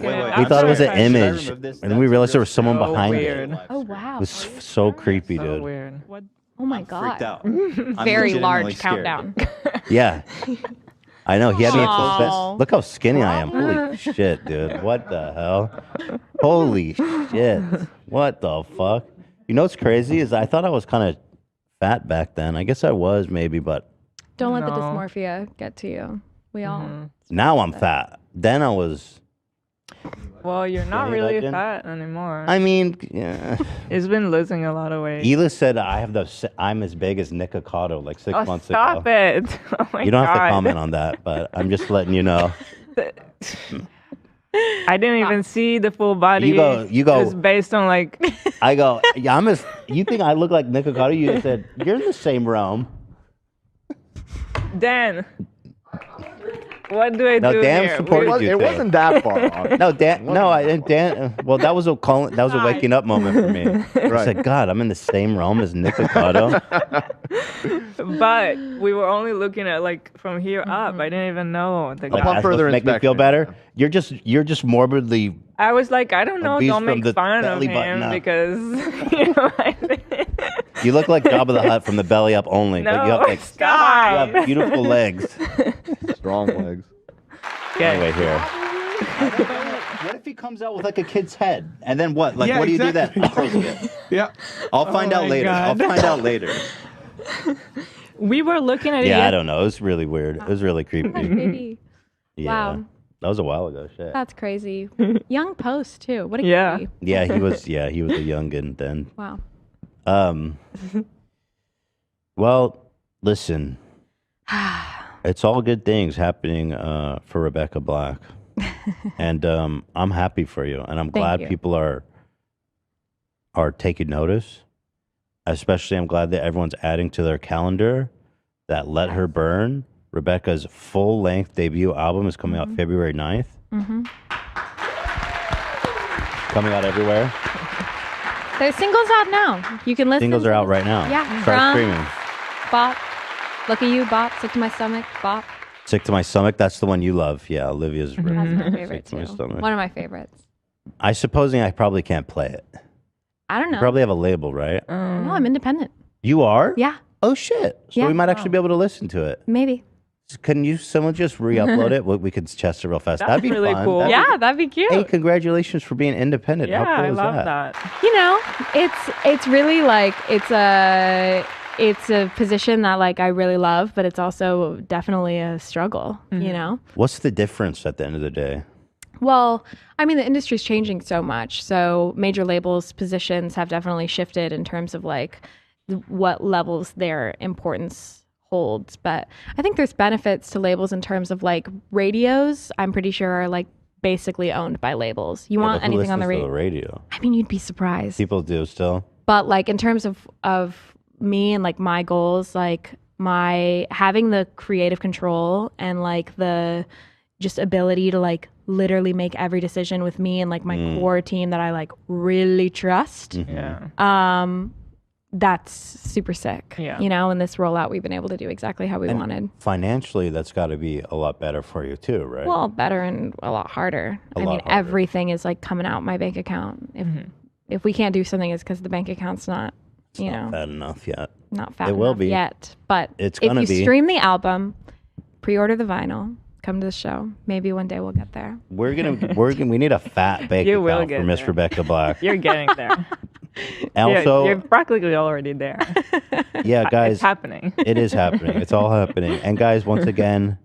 Speaker 1: thought it was an image. And then we realized there was someone behind
Speaker 3: weird.
Speaker 1: it.
Speaker 2: Oh, wow.
Speaker 1: It was so creepy,
Speaker 3: So
Speaker 1: dude.
Speaker 3: weird. What?
Speaker 2: Oh my God.
Speaker 9: Freaked out.
Speaker 2: Very large countdown.
Speaker 1: Yeah. I know. He had me at
Speaker 2: Aw.
Speaker 1: Look how skinny I am. Holy shit, dude. What the hell? Holy shit. What the fuck? You know what's crazy is I thought I was kind of fat back then. I guess I was maybe, but
Speaker 2: Don't let the dysmorphia get to you. We all.
Speaker 1: now I'm fat. Then I was...
Speaker 3: Well, you're not
Speaker 1: Skinny
Speaker 3: really
Speaker 1: legend?
Speaker 3: fat anymore.
Speaker 1: I mean, yeah.
Speaker 3: It's been losing a lot of weight.
Speaker 1: Hila said I'm as big as Nick Ocado like 6 months ago.
Speaker 3: Stop it. Oh my
Speaker 1: You don't have to
Speaker 3: God.
Speaker 1: comment on that, but I'm just letting you know.
Speaker 3: I didn't even see the full body.
Speaker 1: You go.
Speaker 3: It's based on like.
Speaker 1: I go, yeah, you think I look like Nick Ocado? You said, you're in the same realm.
Speaker 3: Dan. What do I
Speaker 1: No,
Speaker 3: do
Speaker 1: Dan
Speaker 3: here?
Speaker 1: supported you.
Speaker 6: It wasn't that far off.
Speaker 1: No, Dan. No, I didn't. Dan. Well, that was a waking up moment for me. I said, God, I'm in the same realm as Nick Ocado.
Speaker 3: But we were only looking at like from here up. I didn't even know the
Speaker 1: Like,
Speaker 3: guy.
Speaker 1: that's supposed to make me feel better. You're just morbidly.
Speaker 3: I was like, I don't know,
Speaker 1: obese
Speaker 3: don't
Speaker 1: from
Speaker 3: make
Speaker 1: the
Speaker 3: fun of
Speaker 1: belly button
Speaker 3: him
Speaker 1: up.
Speaker 3: because you know.
Speaker 1: You look like Jabba the Hutt from the belly up only, but you
Speaker 3: No,
Speaker 1: have like
Speaker 3: stop.
Speaker 1: you have beautiful legs.
Speaker 6: Strong legs.
Speaker 1: Anyway, here. What if he comes out with like a kid's head, and then what? Like,
Speaker 8: Yeah,
Speaker 1: what do you
Speaker 8: exactly.
Speaker 1: do then?
Speaker 8: Yeah.
Speaker 1: I'll find out
Speaker 3: my
Speaker 1: later.
Speaker 3: God.
Speaker 1: I'll find out later.
Speaker 3: We were looking at it.
Speaker 1: Yeah, I don't know. It was really weird. It was really creepy.
Speaker 2: Maybe.
Speaker 1: Yeah.
Speaker 2: Wow.
Speaker 1: That was a while ago. Shit.
Speaker 2: That's crazy. Young Post too. What a
Speaker 3: Yeah.
Speaker 2: cutie.
Speaker 1: Yeah, he was. Yeah, he was a youngin then.
Speaker 2: Wow.
Speaker 1: Well, listen. It's all good things happening for Rebecca Black, and I'm happy for you, and I'm glad
Speaker 2: you.
Speaker 1: people are taking notice. Especially, I'm glad that everyone's adding to their calendar that "Let Her Burn." Rebecca's full-length debut album is coming out February 9th. Coming out everywhere.
Speaker 2: There's singles out now. You can listen.
Speaker 1: Singles are out right now.
Speaker 2: Yeah.
Speaker 1: Start streaming.
Speaker 2: Bop. Look at you, Bop. Sick to my stomach. Bop.
Speaker 1: Sick to My Stomach. That's the one you love. Yeah, Olivia's.
Speaker 2: That's my favorite
Speaker 1: Sick to My
Speaker 2: too.
Speaker 1: Stomach.
Speaker 2: One of my favorites.
Speaker 1: I supposing I probably can't play it.
Speaker 2: I don't know.
Speaker 1: You probably have a label, right?
Speaker 2: No, I'm independent.
Speaker 1: You are?
Speaker 2: Yeah.
Speaker 1: Oh shit! So
Speaker 2: Yeah.
Speaker 1: we might actually be able to listen to it.
Speaker 2: Maybe.
Speaker 1: Can someone just re-upload it? We could test it real fast.
Speaker 3: That's
Speaker 1: That'd be
Speaker 3: really
Speaker 1: fun.
Speaker 3: cool.
Speaker 2: That'd be cute.
Speaker 1: Hey, congratulations for being independent.
Speaker 3: Yeah,
Speaker 1: How cool
Speaker 3: I
Speaker 1: is
Speaker 3: love
Speaker 1: that?
Speaker 3: that.
Speaker 2: You know, it's really like it's a position that like I really love, but it's also definitely a struggle, you know?
Speaker 1: What's the difference at the end of the day?
Speaker 2: Well, I mean, the industry's changing so much. So major labels' positions have definitely shifted in terms of like what levels their importance holds. But I think there's benefits to labels in terms of like radios. I'm pretty sure are like basically owned by labels. You want anything on the
Speaker 1: radio?
Speaker 2: I mean, you'd be surprised.
Speaker 1: People do still.
Speaker 2: But like in terms of me and like my goals, like my having the creative control and like the just ability to like literally make every decision with me and like my core team that I like really trust.
Speaker 3: Yeah.
Speaker 2: That's super sick. Yeah. You know, in this rollout, we've been able to do exactly how we wanted.
Speaker 1: Financially, that's got to be a lot better for you too, right?
Speaker 2: Well, better and a lot harder. Everything is like coming out my bank account. If we can't do something, it's because the bank account's not,
Speaker 1: not fat enough yet.
Speaker 2: Not fat enough yet. But
Speaker 1: it's gonna
Speaker 2: if you stream the album, pre-order the vinyl, come to the show. Maybe one day we'll get there.
Speaker 1: We need a fat bank account for Miss Rebecca Black.
Speaker 3: You're getting there.
Speaker 1: Also,
Speaker 3: you're practically already there.
Speaker 1: Yeah, guys,
Speaker 3: it's happening.
Speaker 1: It is happening. It's all happening. And guys, once again,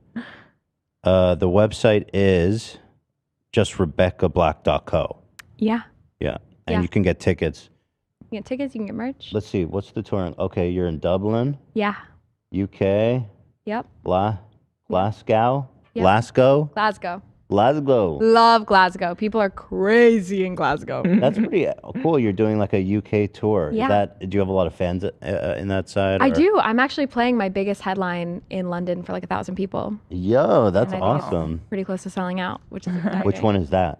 Speaker 1: the website is just RebeccaBlack.co.
Speaker 2: Yeah.
Speaker 1: Yeah, and you can get tickets.
Speaker 2: You can get tickets. You can get merch.
Speaker 1: Let's see. What's the touring? Okay, you're in Dublin.
Speaker 2: Yeah.
Speaker 1: UK.
Speaker 2: Yep.
Speaker 1: Glasgow.
Speaker 2: Yep.
Speaker 1: Glasgow.
Speaker 2: Love Glasgow. People are crazy in Glasgow.
Speaker 1: That's pretty cool. You're doing like a UK tour.
Speaker 2: Yeah.
Speaker 1: Do you have a lot of fans in that side?
Speaker 2: I do. I'm actually playing my biggest headline in London for like 1,000 people.
Speaker 1: Yo, that's awesome.
Speaker 2: Pretty close to selling out, which is exciting.
Speaker 1: Which one is that?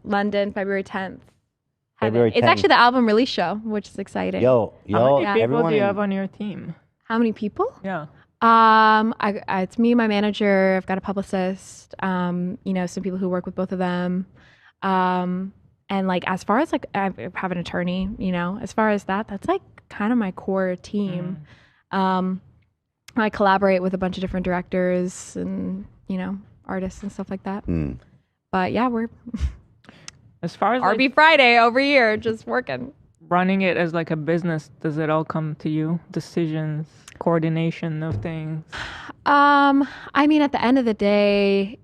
Speaker 2: London, February 10th.
Speaker 1: February 10th.
Speaker 2: It's actually the album release show, which is exciting.
Speaker 1: Yo,
Speaker 3: how many people do you have on your team?
Speaker 2: How many people?
Speaker 3: Yeah.
Speaker 2: It's me, my manager. I've got a publicist. Some people who work with both of them. And like as far as like I have an attorney. As far as that's like kind of my core team. I collaborate with a bunch of different directors and artists and stuff like that. But yeah, we're
Speaker 3: as far as
Speaker 2: RB Friday over here, just working.
Speaker 3: Running it as like a business, does it all come to you? Decisions, coordination of things?
Speaker 2: I mean, at the end of the day,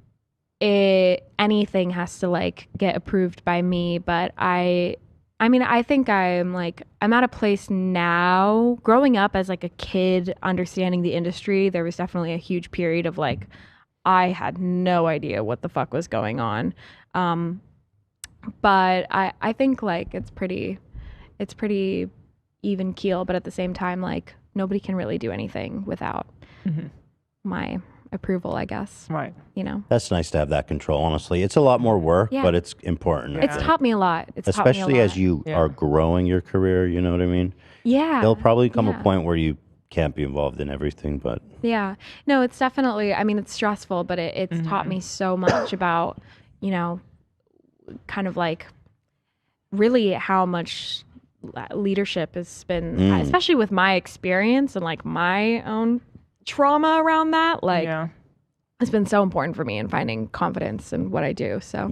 Speaker 2: anything has to like get approved by me. But I think I'm at a place now. Growing up as like a kid, understanding the industry, there was definitely a huge period of like, I had no idea what the fuck was going on. But I think like it's pretty even keel, but at the same time, like nobody can really do anything without my approval, I guess.
Speaker 3: Right.
Speaker 1: That's nice to have that control, honestly. It's a lot more work, but it's important.
Speaker 2: It's taught me a lot.
Speaker 1: Especially as you are growing your career, you know what I mean?
Speaker 2: Yeah.
Speaker 1: There'll probably come a point where you can't be involved in everything, but...
Speaker 2: Yeah. No, it's definitely, it's stressful, but it's taught me so much about, kind of like really how much leadership has been, especially with my experience and like my own trauma around that, like it's been so important for me in finding confidence in what I do. So